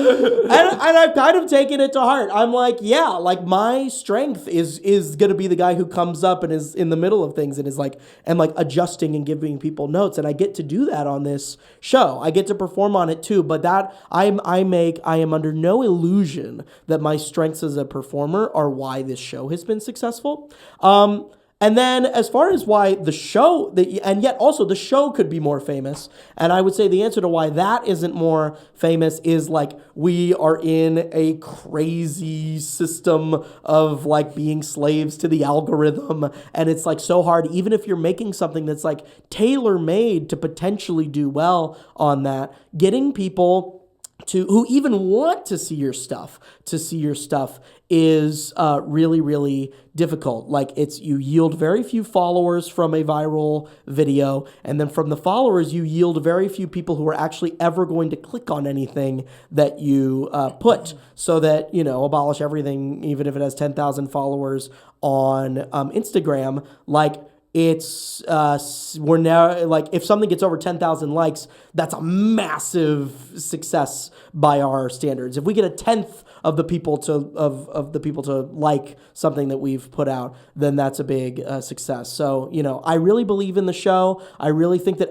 And I've kind of taken it to heart. I'm like, yeah, like my strength is going to be the guy who comes up and is in the middle of things and is like, and like adjusting and giving people notes. And I get to do that on this show. I get to perform on it too. But that I am under no illusion that my strengths as a performer are why this show has been successful. And then as far as why the show, and yet also the show could be more famous, and I would say the answer to why that isn't more famous is like we are in a crazy system of like being slaves to the algorithm, and it's like so hard, even if you're making something that's like tailor-made to potentially do well on that, getting people who even want to see your stuff is really, really difficult. Like you yield very few followers from a viral video, and then from the followers, you yield very few people who are actually ever going to click on anything that you put. So that, you know, Abolish Everything, even if it has 10,000 followers on Instagram, like it's we're now like if something gets over 10,000 likes, that's a massive success by our standards. If we get a tenth of the people to like something that we've put out, then that's a big success. So, you know, I really believe in the show. I really think that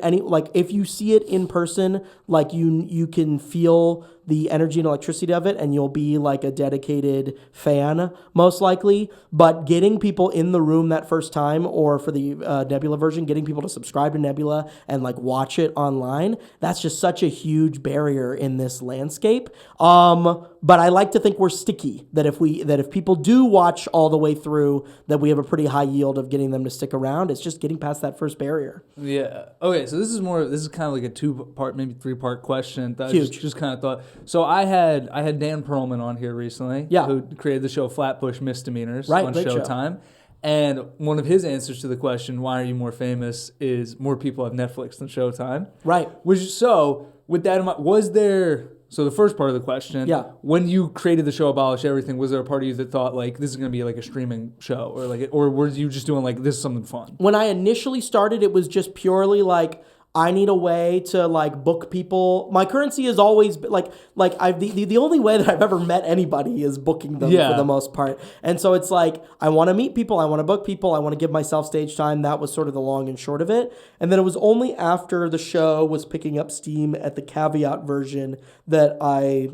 if you see it in person, like you can feel the energy and electricity of it, and you'll be like a dedicated fan, most likely. But getting people in the room that first time, or for the Nebula version, getting people to subscribe to Nebula and like watch it online, that's just such a huge barrier in this landscape. But I like to think we're sticky, that if people do watch all the way through, that we have a pretty high yield of getting them to stick around. It's just getting past that first barrier. Yeah. Okay, so this is kind of like a 2-part, maybe 3-part question. Huge. Just kind of thought. So I had Dan Perlman on here recently, yeah, who created the show Flatbush Misdemeanors on Showtime. And one of his answers to the question, why are you more famous, is more people have Netflix than Showtime. Right. So, with that in mind, was there... So the first part of the question, when you created the show Abolish Everything, was there a part of you that thought, like, this is going to be like a streaming show? Or were you just doing, like, this is something fun? When I initially started, it was just purely like, I need a way to like book people. My currency is always the only way that I've ever met anybody is booking them for the most part. And so it's like, I want to meet people, I want to book people, I want to give myself stage time. That was sort of the long and short of it. And then it was only after the show was picking up steam at the caveat version that I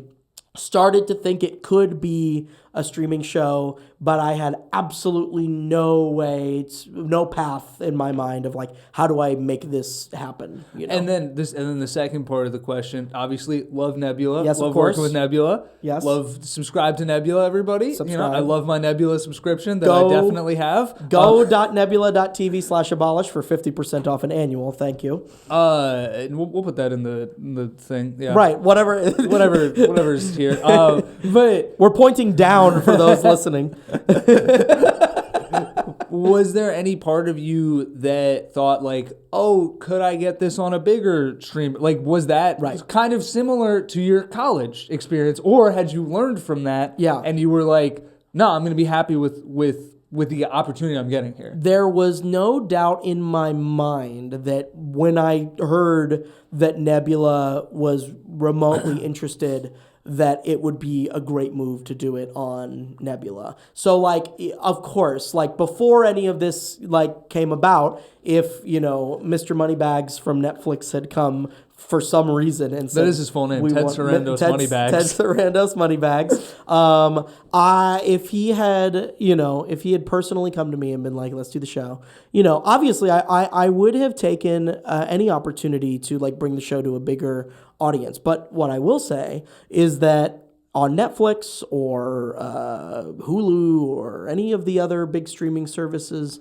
started to think it could be a streaming show, but I had absolutely no way, no path in my mind of like, how do I make this happen? You know? And then the second part of the question, obviously, love Nebula. Yes, love of course. working with Nebula. Yes. Love subscribe to Nebula, everybody. Subscribe. You know, I love my Nebula subscription that I definitely have. Go.nebula.tv/abolish for 50% off an annual. Thank you. And we'll put that in the thing. Yeah. Right. Whatever's here. But we're pointing down for those listening. Was there any part of you that thought like, oh, could I get this on a bigger stream? Like, was that kind of similar to your college experience, or had you learned from that? Yeah. And you were like, no, I'm going to be happy with the opportunity I'm getting here. There was no doubt in my mind that when I heard that Nebula was remotely interested, that it would be a great move to do it on Nebula. So, like, of course, like, before any of this, like, came about, if, you know, Mr. Moneybags from Netflix had come for some reason and said... That is his full name, Ted Sarandos Moneybags. Ted Sarandos Moneybags. If he had personally come to me and been like, let's do the show, you know, obviously I would have taken any opportunity to, like, bring the show to a bigger audience. But what I will say is that on Netflix or Hulu or any of the other big streaming services,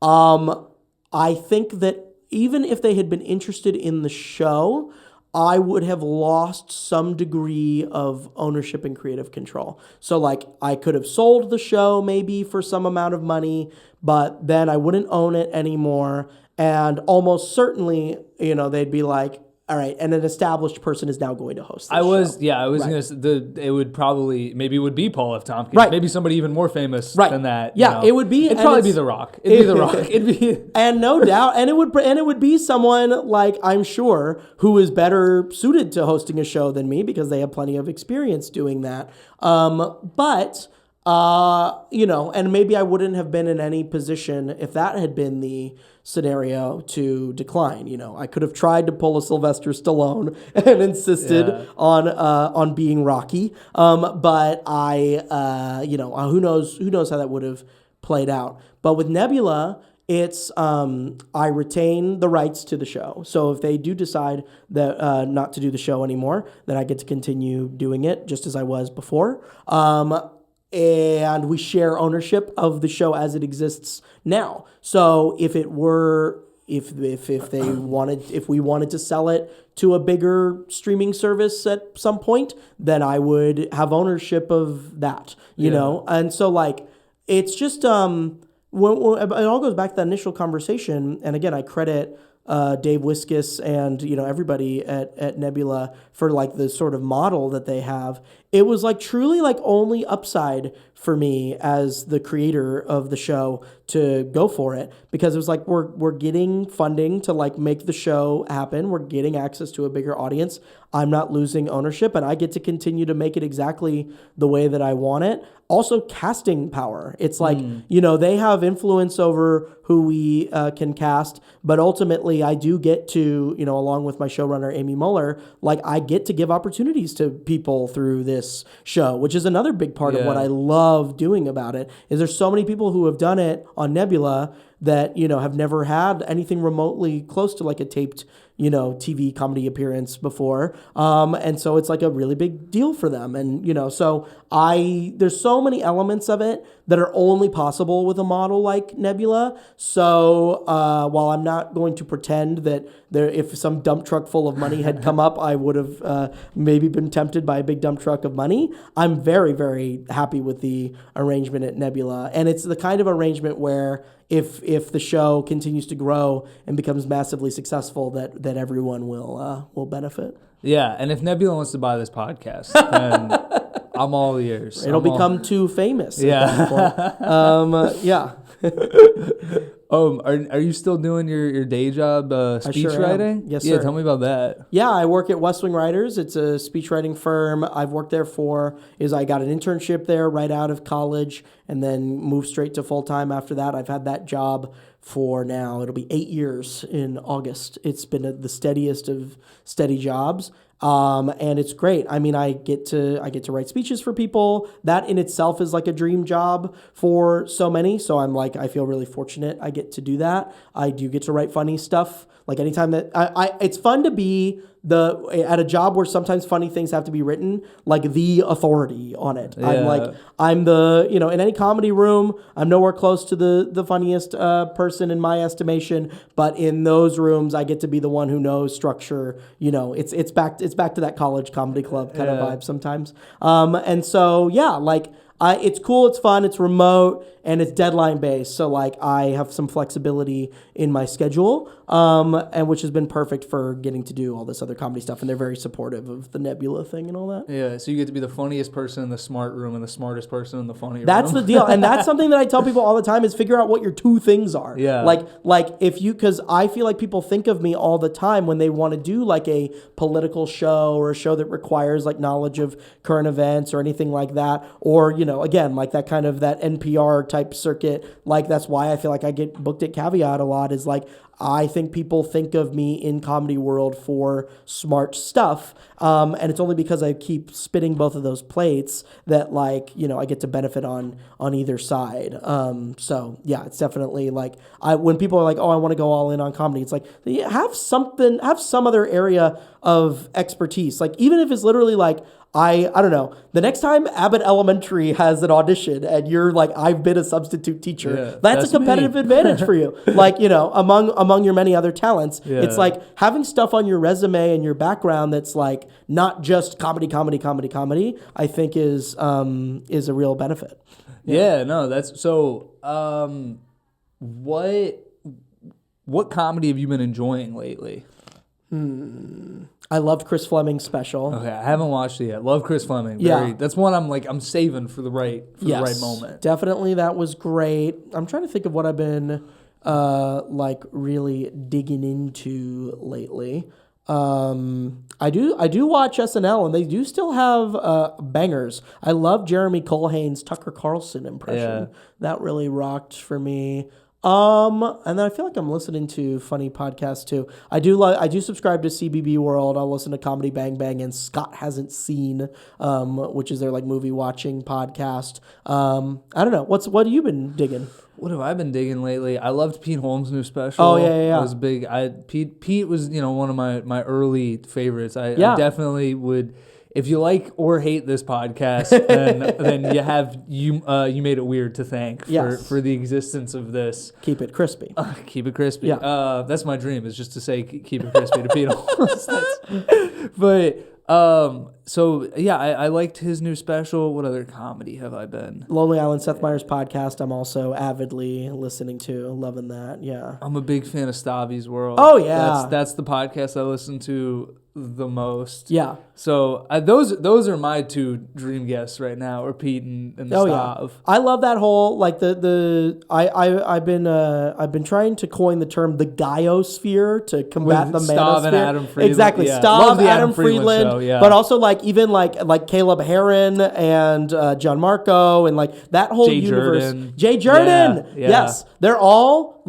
I think that even if they had been interested in the show, I would have lost some degree of ownership and creative control. So, like, I could have sold the show maybe for some amount of money, but then I wouldn't own it anymore. And almost certainly, you know, they'd be like, all right, and an established person is now going to host this show. I was going to say, it would probably, maybe it would be Paul F. Tompkins. Right. Maybe somebody even more famous than that. Yeah, you know. it would be. It'd probably be The Rock. It'd be The Rock. It'd be... And no doubt, and it would be someone, like, I'm sure, who is better suited to hosting a show than me because they have plenty of experience doing that. But... you know, and maybe I wouldn't have been in any position if that had been the scenario to decline. You know, I could have tried to pull a Sylvester Stallone and insisted on being Rocky. But I, you know, who knows how that would have played out. But with Nebula, it's I retain the rights to the show. So if they do decide that not to do the show anymore, then I get to continue doing it just as I was before. And we share ownership of the show as it exists now. So if we wanted to sell it to a bigger streaming service at some point, then I would have ownership of that, you know? And so, like, it's just, when it all goes back to that initial conversation. And again, I credit Dave Wiskus and, you know, everybody at Nebula for, like, the sort of model that they have. It was, like, truly, like, only upside for me as the creator of the show to go for it, because it was like we're getting funding to, like, make the show happen. We're getting access to a bigger audience. I'm not losing ownership, and I get to continue to make it exactly the way that I want it. Also, casting power. It's like, you know, they have influence over who we can cast, but ultimately I do get to, you know, along with my showrunner, Amy Mueller, like, I get to give opportunities to people through this show, which is another big part of what I love doing about it, is there's so many people who have done it on Nebula that, you know, have never had anything remotely close to like a taped, you know, TV comedy appearance before. And so it's like a really big deal for them. And, you know, so there's so many elements of it that are only possible with a model like Nebula. So while I'm not going to pretend that if some dump truck full of money had come up, I would have maybe been tempted by a big dump truck of money, I'm very, very happy with the arrangement at Nebula. And it's the kind of arrangement where if the show continues to grow and becomes massively successful, that everyone will benefit. Yeah, and if Nebula wants to buy this podcast, then I'm all ears. It'll become too famous. Yeah. Yeah. Are you still doing your day job speech writing? Yes, sir. Yeah, tell me about that. Yeah, I work at West Wing Writers. It's a speech writing firm. I've worked there I got an internship there right out of college and then moved straight to full-time after that. I've had that job for now, it'll be 8 years in August. It's been the steadiest of steady jobs. And it's great. I mean, I get to write speeches for people. That in itself is like a dream job for so many. So I feel really fortunate I get to do that. I do get to write funny stuff. Like anytime that it's fun to be at a job where sometimes funny things have to be written, like the authority on it. Yeah. I'm in any comedy room, I'm nowhere close to the funniest person in my estimation, but in those rooms I get to be the one who knows structure. You know, it's back to that college comedy club kind of vibe sometimes. And so it's cool, it's fun, it's remote, and it's deadline based. So I have some flexibility in my schedule, and which has been perfect for getting to do all this other comedy stuff. And they're very supportive of the Nebula thing and all that. Yeah, so you get to be the funniest person in the smart room and the smartest person in the funny room. That's the deal, and that's something that I tell people all the time is figure out what your two things are. Yeah, because I feel like people think of me all the time when they want to do like a political show or a show that requires like knowledge of current events or anything like that, or again like that kind of that NPR type circuit. Like that's why I feel like I get booked at Caveat a lot. Is like I think people think of me in comedy world for smart stuff, and it's only because I keep spinning both of those plates that I get to benefit on either side. So yeah, it's definitely when people are like, oh, I want to go all in on comedy, it's like have some other area of expertise. Like even if it's literally like I don't know. The next time Abbott Elementary has an audition and you're like, I've been a substitute teacher, that's a competitive advantage for you. Among your many other talents, it's like having stuff on your resume and your background that's like not just comedy. I think is a real benefit. Yeah, no, that's so. What comedy have you been enjoying lately? I loved Chris Fleming's special. Okay, I haven't watched it yet. Love Chris Fleming. That's one I'm saving for the right moment. Definitely, that was great. I'm trying to think of what I've been really digging into lately. I do watch SNL and they do still have bangers. I love Jeremy Colhane's Tucker Carlson impression. Yeah. That really rocked for me. And then I feel like I'm listening to funny podcasts too. I do subscribe to CBB World. I'll listen to Comedy Bang Bang and Scott Hasn't Seen, which is their movie watching podcast. I don't know. What have you been digging? What have I been digging lately? I loved Pete Holmes' new special. Oh yeah. I was big. Pete was one of my early favorites. I definitely would. If you like or hate this podcast, then you made it weird to thank for the existence of this. Keep it crispy. Keep it crispy. Yeah. That's my dream, is just to say keep it crispy to Pete Holmes. I liked his new special. What other comedy have I been? Lonely Island, Seth Meyers' podcast. I'm also avidly listening to, loving that. Yeah. I'm a big fan of Stavi's World. Oh yeah. That's the podcast I listen to the most. Yeah. So those are my two dream guests right now, are Pete and Stav. Yeah. I love that whole I've been trying to coin the term the Gaiosphere to combat with the Stav manosphere. and Adam Friedland. Exactly. Yeah. Stav, Adam Friedland, show, yeah. but also even Caleb Heron and John Marco and that whole universe. Jay Jordan. Yeah. Yes. They're all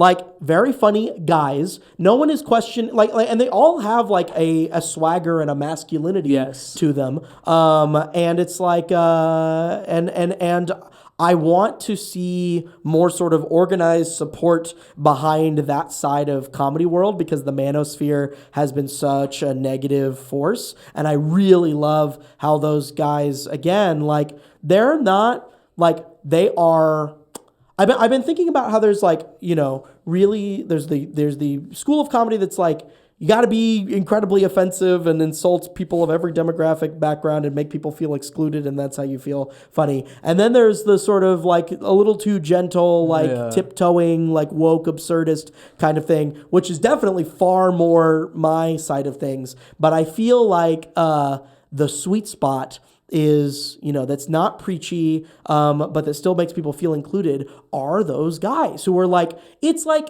very funny guys. No one is questioning and they all have a swagger and a masculinity to them. And it's and I want to see more sort of organized support behind that side of comedy world because the manosphere has been such a negative force. And I really love how those guys, again, like, they're not, like, they are... I've been thinking about how there's, like, you know, really, there's the school of comedy that's like, you got to be incredibly offensive and insult people of every demographic background and make people feel excluded, and that's how you feel funny. And then there's the sort of like a little too gentle, like tiptoeing, like woke absurdist kind of thing, which is definitely far more my side of things. But I feel like the sweet spot is, you know, that's not preachy, but that still makes people feel included, are those guys who are like, it's like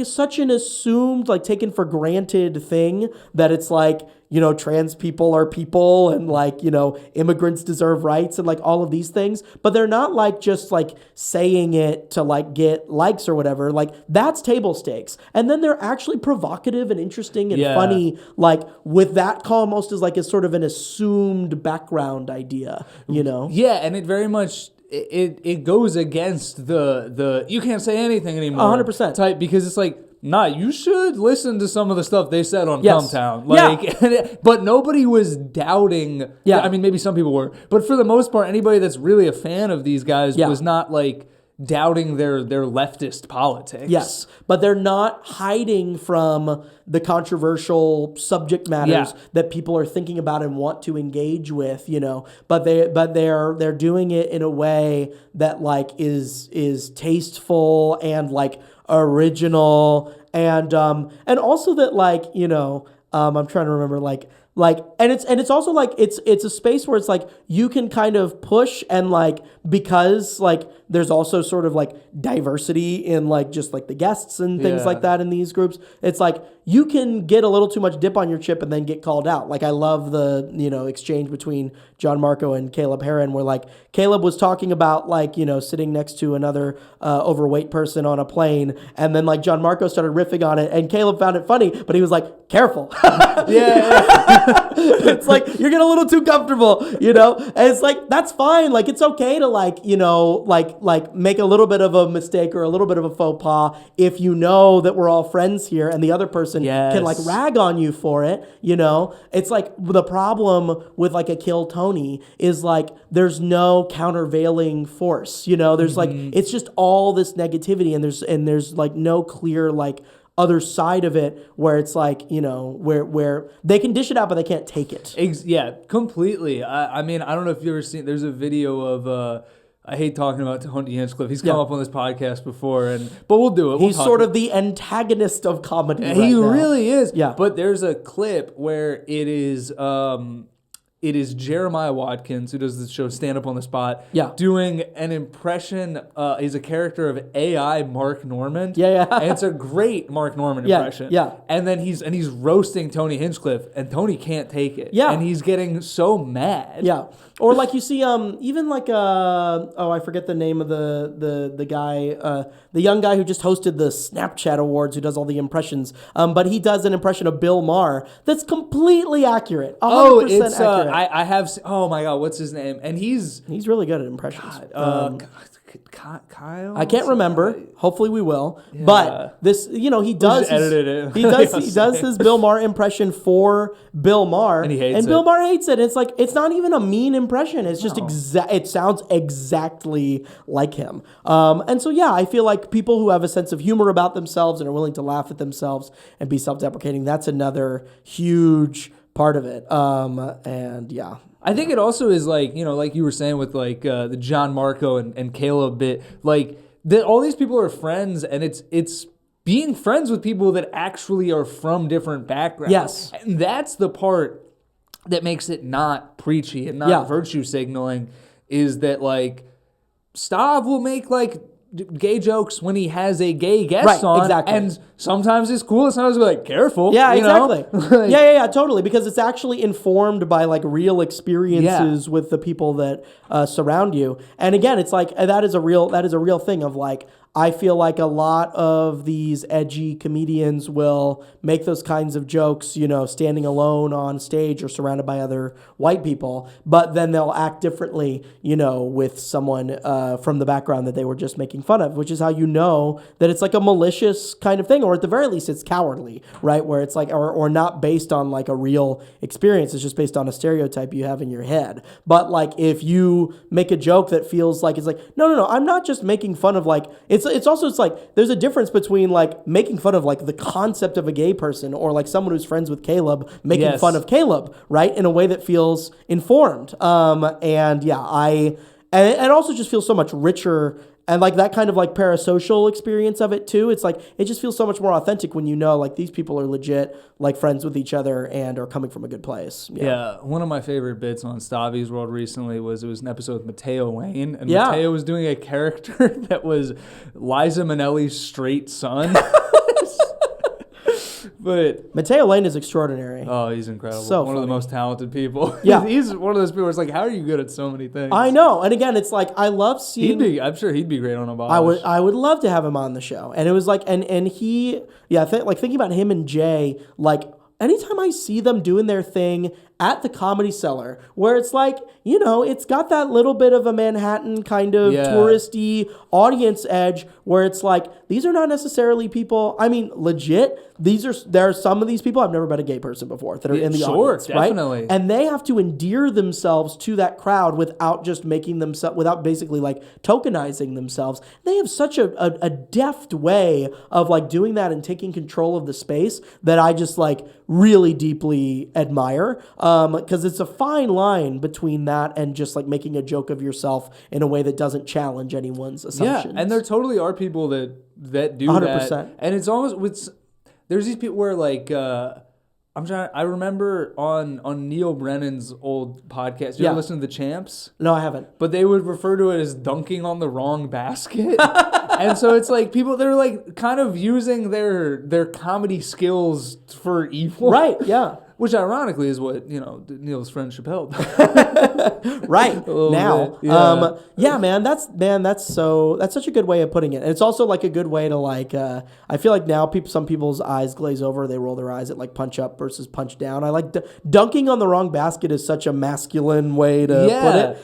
such an assumed, like, taken for granted thing that it's like, you know, trans people are people and, like, you know, immigrants deserve rights and, like, all of these things. But they're not, like, just, like, saying it to, like, get likes or whatever. Like, that's table stakes. And then they're actually provocative and interesting and funny, like, with that almost as, like, a sort of an assumed background idea, you know? Yeah, and it very much... It goes against the you can't say anything anymore 100% type, because it's like, nah, you should listen to some of the stuff they said on Cometown. Like, but nobody was doubting. Yeah, I mean, maybe some people were, but for the most part, anybody that's really a fan of these guys was not like doubting their leftist politics. Yes, but they're not hiding from the controversial subject matters that people are thinking about and want to engage with, you know. But they're doing it in a way that, like, is tasteful and, like, original and also that, like, you know, I'm trying to remember, like and it's also like it's a space where it's like you can kind of push, and like because like there's also sort of like diversity in like just like the guests and things like that in these groups. It's like you can get a little too much dip on your chip and then get called out. Like I love the, you know, exchange between John Marco and Caleb Herron where like Caleb was talking about like, you know, sitting next to another overweight person on a plane, and then like John Marco started riffing on it and Caleb found it funny, but he was like, careful. It's like you're getting a little too comfortable, you know? And it's like, that's fine. Like it's okay to like, you know, like make a little bit of a mistake or a little bit of a faux pas if you know that we're all friends here and the other person can like rag on you for it, you know? It's like the problem with like a Kill Tony is like there's no countervailing force, you know? There's like it's just all this negativity and there's like no clear like other side of it where it's like, you know, where they can dish it out but they can't take it. Yeah, completely. I mean, I don't know if you've ever seen, there's a video of I hate talking about Tony Hinchcliffe. He's come up on this podcast before, but we'll do it. He's sort of the antagonist of comedy right he now. Really is. Yeah. But there's a clip where it is Jeremiah Watkins, who does the show Stand Up on the Spot, doing an impression. He's a character of AI Mark Norman. And it's a great Mark Norman impression. And then he's roasting Tony Hinchcliffe, and Tony can't take it. And he's getting so mad. Or like you see, even like I forget the name of the guy, the young guy who just hosted the Snapchat Awards, who does all the impressions. But he does an impression of Bill Maher that's completely accurate. 100% accurate. I have. Oh my God, what's his name? And he's really good at impressions. Kyle. I can't remember. Hopefully we will. Yeah. But this, you know, he does. He does his Bill Maher impression for Bill Maher, and he hates it. Bill Maher hates it. It's like it's not even a mean impression. It's just it sounds exactly like him. And so yeah, I feel like people who have a sense of humor about themselves and are willing to laugh at themselves and be self-deprecating, that's another huge part of it. And yeah. I think it also is like, you know, like you were saying with like the John Marco and Caleb bit, like that all these people are friends, and it's being friends with people that actually are from different backgrounds. Yes. And that's the part that makes it not preachy and not virtue signaling, is that like Stav will make like gay jokes when he has a gay guest on, and sometimes it's cool, and sometimes we're like, careful. Yeah, exactly. Yeah, totally, because it's actually informed by like real experiences with the people that surround you. And again, it's like that is a real thing of like, I feel like a lot of these edgy comedians will make those kinds of jokes, standing alone on stage or surrounded by other white people, but then they'll act differently, with someone from the background that they were just making fun of, which is how you know that it's like a malicious kind of thing, or at the very least it's cowardly, right? Where it's like, or not based on like a real experience, it's just based on a stereotype you have in your head. But like if you make a joke that feels like it's like, no, I'm not just making fun of like, it's also like there's a difference between like making fun of like the concept of a gay person or like someone who's friends with Caleb making fun of Caleb, right? In a way that feels informed. And it also just feels so much richer. And like that kind of like parasocial experience of it too. It's like, it just feels so much more authentic when like these people are legit like friends with each other and are coming from a good place. Yeah. One of my favorite bits on Stavi's World recently was an episode with Mateo Wayne. And Mateo was doing a character that was Liza Minnelli's straight son. But Mateo Lane is extraordinary. Oh, he's incredible. So one of the most talented people. Yeah. He's one of those people where it's like, how are you good at so many things? I know. And again, it's like, I love seeing... I'm sure he'd be great on Abolish. I would love to have him on the show. And it was like, and he... Yeah, thinking about him and Jay, like, anytime I see them doing their thing at the Comedy Cellar, where it's like, it's got that little bit of a Manhattan kind of touristy audience edge where it's like, these are not necessarily people, I mean, legit, there are some of these people, I've never met a gay person before that are in the audience, definitely. Right? And they have to endear themselves to that crowd without just making themselves, without basically like tokenizing themselves. They have such a deft way of like doing that and taking control of the space that I just like really deeply admire. Because it's a fine line between that and just like making a joke of yourself in a way that doesn't challenge anyone's assumptions. Yeah, and there totally are people that do 100%. That. And it's almost there's these people where like I remember on Neil Brennan's old podcast. You ever listen to The Champs? No, I haven't. But they would refer to it as dunking on the wrong basket. And so it's like people, they're like kind of using their comedy skills for evil. Right, yeah. Which ironically is what, Neil's friend Chappelle does. Right. Now. Yeah. That's such a good way of putting it. And it's also like a good way to like, I feel like now some people's eyes glaze over, they roll their eyes at like punch up versus punch down. I like dunking on the wrong basket is such a masculine way to put it.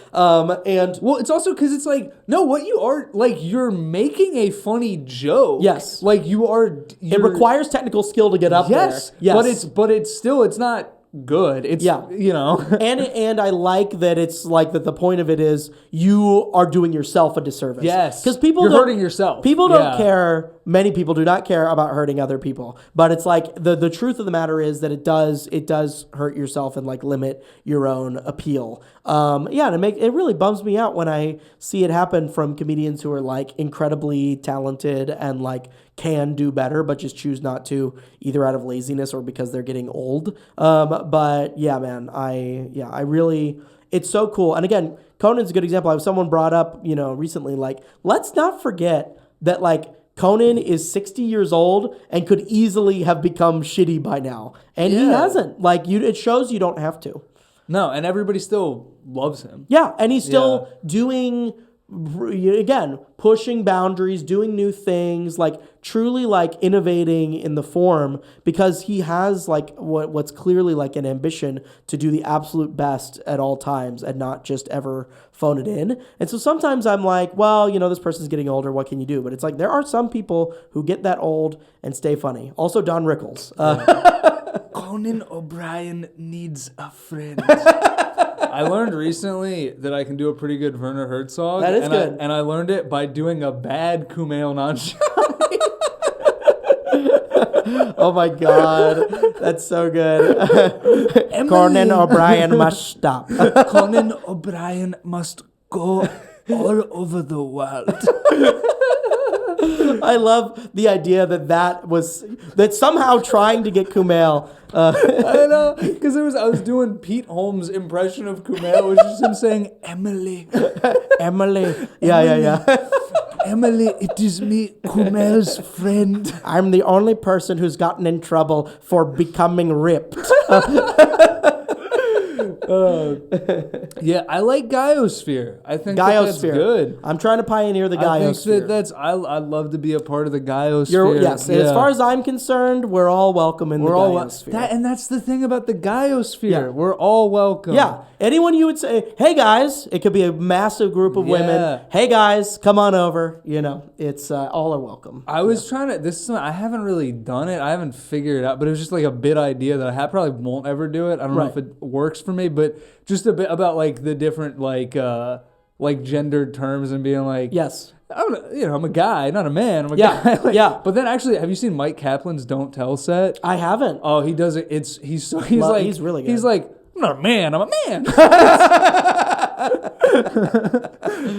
And well, it's also because it's like, no, what you are, like, you're making a funny joke. Yes. Like it requires technical skill to get up there. Yes. But it's not good. It's and I like that it's like that the point of it is you are doing yourself a disservice. Yes. Because you're hurting yourself. People don't care. Many people do not care about hurting other people. But it's like the truth of the matter is that it does hurt yourself and like limit your own appeal. And it really bums me out when I see it happen from comedians who are like incredibly talented and like can do better, but just choose not to, either out of laziness or because they're getting old. But yeah, man, I really, it's so cool. And again, Conan's a good example. Someone brought up, recently, like, let's not forget that like Conan is 60 years old and could easily have become shitty by now. And he hasn't. Like, it shows you don't have to. No, and everybody still loves him. Yeah, and he's still doing, again, pushing boundaries, doing new things, like truly like innovating in the form because he has like what's clearly like an ambition to do the absolute best at all times and not just ever phone it in. And so sometimes I'm like, well, this person's getting older. What can you do? But it's like there are some people who get that old and stay funny. Also, Don Rickles. Conan O'Brien needs a friend. I learned recently that I can do a pretty good Werner Herzog. That is good. And I learned it by doing a bad Kumail Nanjiani. Oh my God. That's so good. Conan O'Brien must stop. Conan O'Brien must go all over the world. I love the idea that somehow trying to get Kumail. I know, because I was doing Pete Holmes' impression of Kumail, which is him saying, Emily. Emily. Yeah. Emily, it is me, Kumail's friend. I'm the only person who's gotten in trouble for becoming ripped. Yeah, I like Gaiosphere. I think that's good. I'm trying to pioneer the Gaiosphere. I think I'd love to be a part of the Gaiosphere. Yes, as far as I'm concerned, we're all welcome in the Gaiosphere. And that's the thing about the Gaiosphere. Yeah. We're all welcome. Yeah. Anyone you would say, hey guys, it could be a massive group of women. Hey guys, come on over. It's all are welcome. I was trying to, I haven't really done it. I haven't figured it out, but it was just like a bit idea that I probably won't ever do it. I don't know if it works for me, but just a bit about like the different like gendered terms and being like, yes, I'm a guy, not a man. I'm a guy. Yeah. But then actually, have you seen Mike Kaplan's Don't Tell set? I haven't. Oh, he does it. He's really good. He's like, I'm not a man. I'm a man.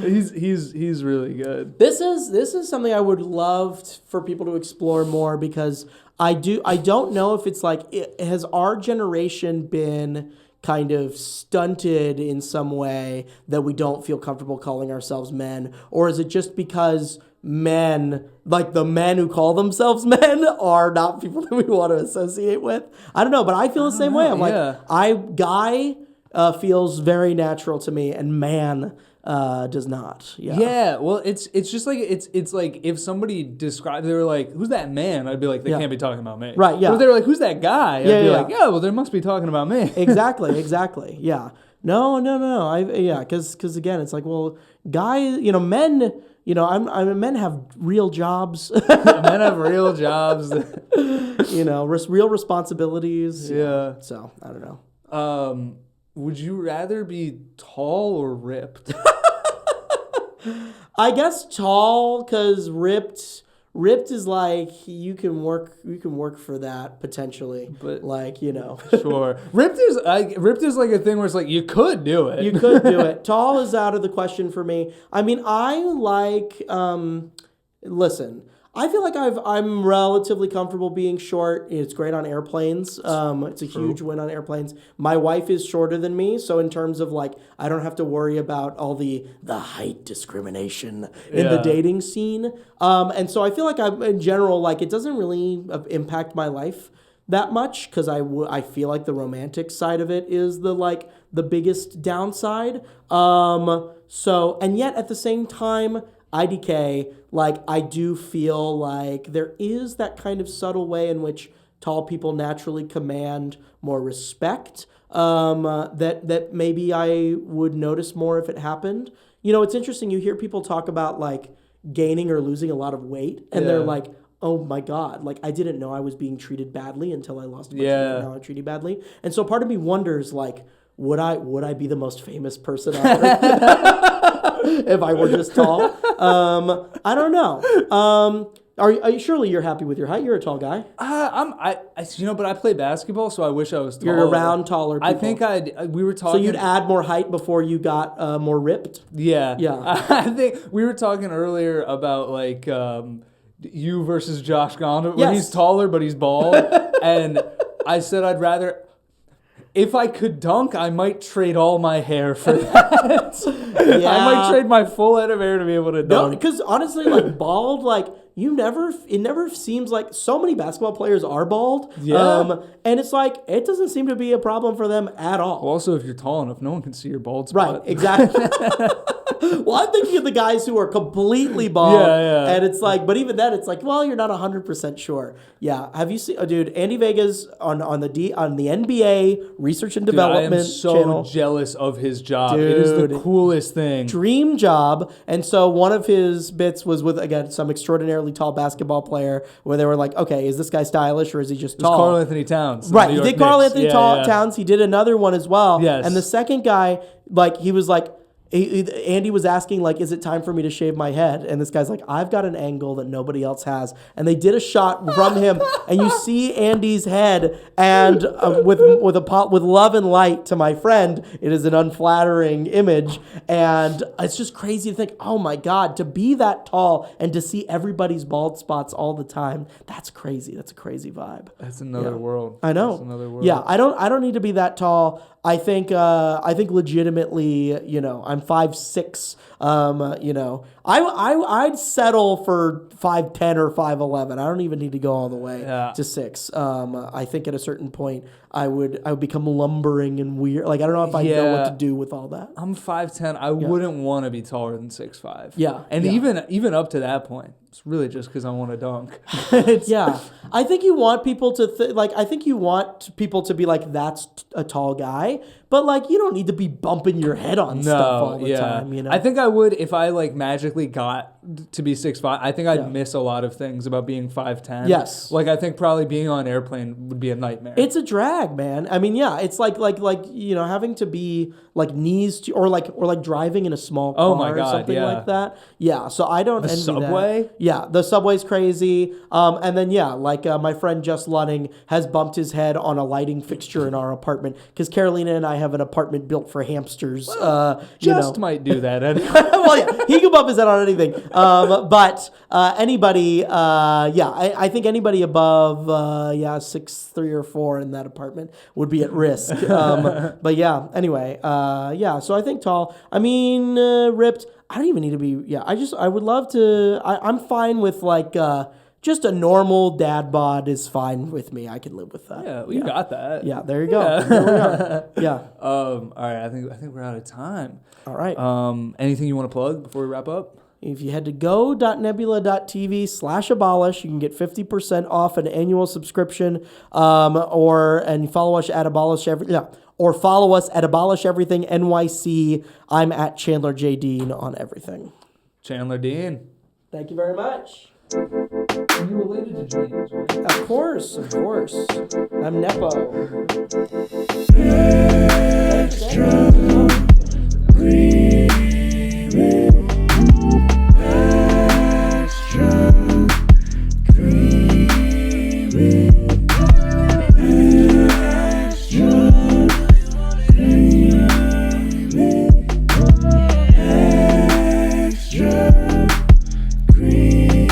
he's really good. This is something I would love for people to explore more, because I don't know if it's like, has our generation been kind of stunted in some way that we don't feel comfortable calling ourselves men, or is it just because men, like the men who call themselves men, are not people that we want to associate with? I don't know, but I feel the same way. I'm like, guy feels very natural to me, and man does not. Yeah. Well, it's just like it's like if somebody described, they were like, "Who's that man?" I'd be like, "They can't be talking about me." Right. Yeah. But if they were like, "Who's that guy?" I'd be like, "Yeah, well, they must be talking about me." Exactly. Yeah. No. Because again, it's like, well, guys, men. Men have real jobs. Men have real jobs. Real responsibilities. Yeah. So I don't know. Would you rather be tall or ripped? I guess tall, because ripped is like you can work for that potentially, but sure. Ripped is like a thing where it's like you could do it. You could do it. Tall is out of the question for me. I mean, I like listen. I feel like I'm relatively comfortable being short. It's great on airplanes. It's a huge win on airplanes. My wife is shorter than me, so in terms of like, I don't have to worry about all the height discrimination in the dating scene. And so I feel like I'm in general, like, it doesn't really impact my life that much, because I feel like the romantic side of it is the biggest downside. So, and yet at the same time, IDK, like, I do feel like there is that kind of subtle way in which tall people naturally command more respect, that maybe I would notice more if it happened. It's interesting. You hear people talk about like gaining or losing a lot of weight, and they're like, oh my God, like, I didn't know I was being treated badly until I lost a bunch of weight. Now I'm treated badly. And so part of me wonders, like, would I be the most famous person on earth if I were just tall? I don't know. Are you surely you're happy with your height? You're a tall guy. But I play basketball, so I wish I was taller. You're around taller people. I think we were talking. So you'd add more height before you got more ripped? Yeah. Yeah. I think we were talking earlier about like you versus Josh Gonda, where he's taller but he's bald, and I said I'd rather. If I could dunk, I might trade all my hair for that. I might trade my full head of hair to be able to dunk. No, because honestly, like, bald, like, it never seems like so many basketball players are bald. Yeah. And it's like, it doesn't seem to be a problem for them at all. Well, also, if you're tall enough, no one can see your bald spot. Right, exactly. Well, I'm thinking of the guys who are completely bald. Yeah. And it's like, but even then, it's like, well, you're not 100% sure. Yeah. Have you seen, dude, Andy Vega's on the NBA Research and Development I am so channel. Jealous of his job. Dude, it is the coolest thing. Dream job. And so one of his bits was with, again, some extraordinarily tall basketball player where they were like, okay, is this guy stylish or is he just tall? Karl Anthony Towns. Right. He did Karl Anthony Towns. He did another one as well. Yes. And the second guy, like, he was like, Andy was asking, like, is it time for me to shave my head? And this guy's like, I've got an angle that nobody else has. And they did a shot from him, and you see Andy's head, and with love and light to my friend, it is an unflattering image. And it's just crazy to think, oh my God, to be that tall and to see everybody's bald spots all the time, that's crazy. That's a crazy vibe. That's another world. I know. That's another world. Yeah, I don't need to be that tall. I think legitimately, I'm 5'6". I'd settle for 5'10" or 5'11". I don't even need to go all the way to 6. I think at a certain point I would become lumbering and weird. Like I don't know if I know what to do with all that. I'm 5'10". I wouldn't want to be taller than 6'5". Yeah, and even up to that point, it's really just because I want to dunk. I think you want people to I think you want people to be like, that's a tall guy, but like you don't need to be bumping your head on stuff all the time. I think I would if I like magically got to be 6'5". I think I'd miss a lot of things about being 5'10". Yes, like I think probably being on an airplane would be a nightmare. It's a drag, man. I mean, it's like having to be like knees to, or like driving in a small car or something like that. Yeah, so I don't envy subway. That. Yeah, the subway's crazy. And then my friend Just Lunning has bumped his head on a lighting fixture in our apartment because Carolina and I have an apartment built for hamsters. Just might do that anyway. Well, he can bump his head on anything. But anybody, I think anybody above 6'3" or 4" in that apartment would be at risk. But anyway, so I think tall. I mean, ripped. I don't even need to be. I would love to. I'm fine with like. Just a normal dad bod is fine with me. I can live with that. Yeah, we got that. Yeah, there you go. Yeah. There we are. Yeah. All right. I think we're out of time. All right. Anything you want to plug before we wrap up? If you head to go.nebula.tv/abolish, you can get 50% off an annual subscription, and follow us at Abolish Everything. Yeah, or follow us at Abolish Everything NYC. I'm at Chandler J. Dean on everything. Chandler Dean. Thank you very much. Are you related to James, right? Of course. I'm Nepo. Extra creamy. Extra creamy. Extra creamy. Extra creamy.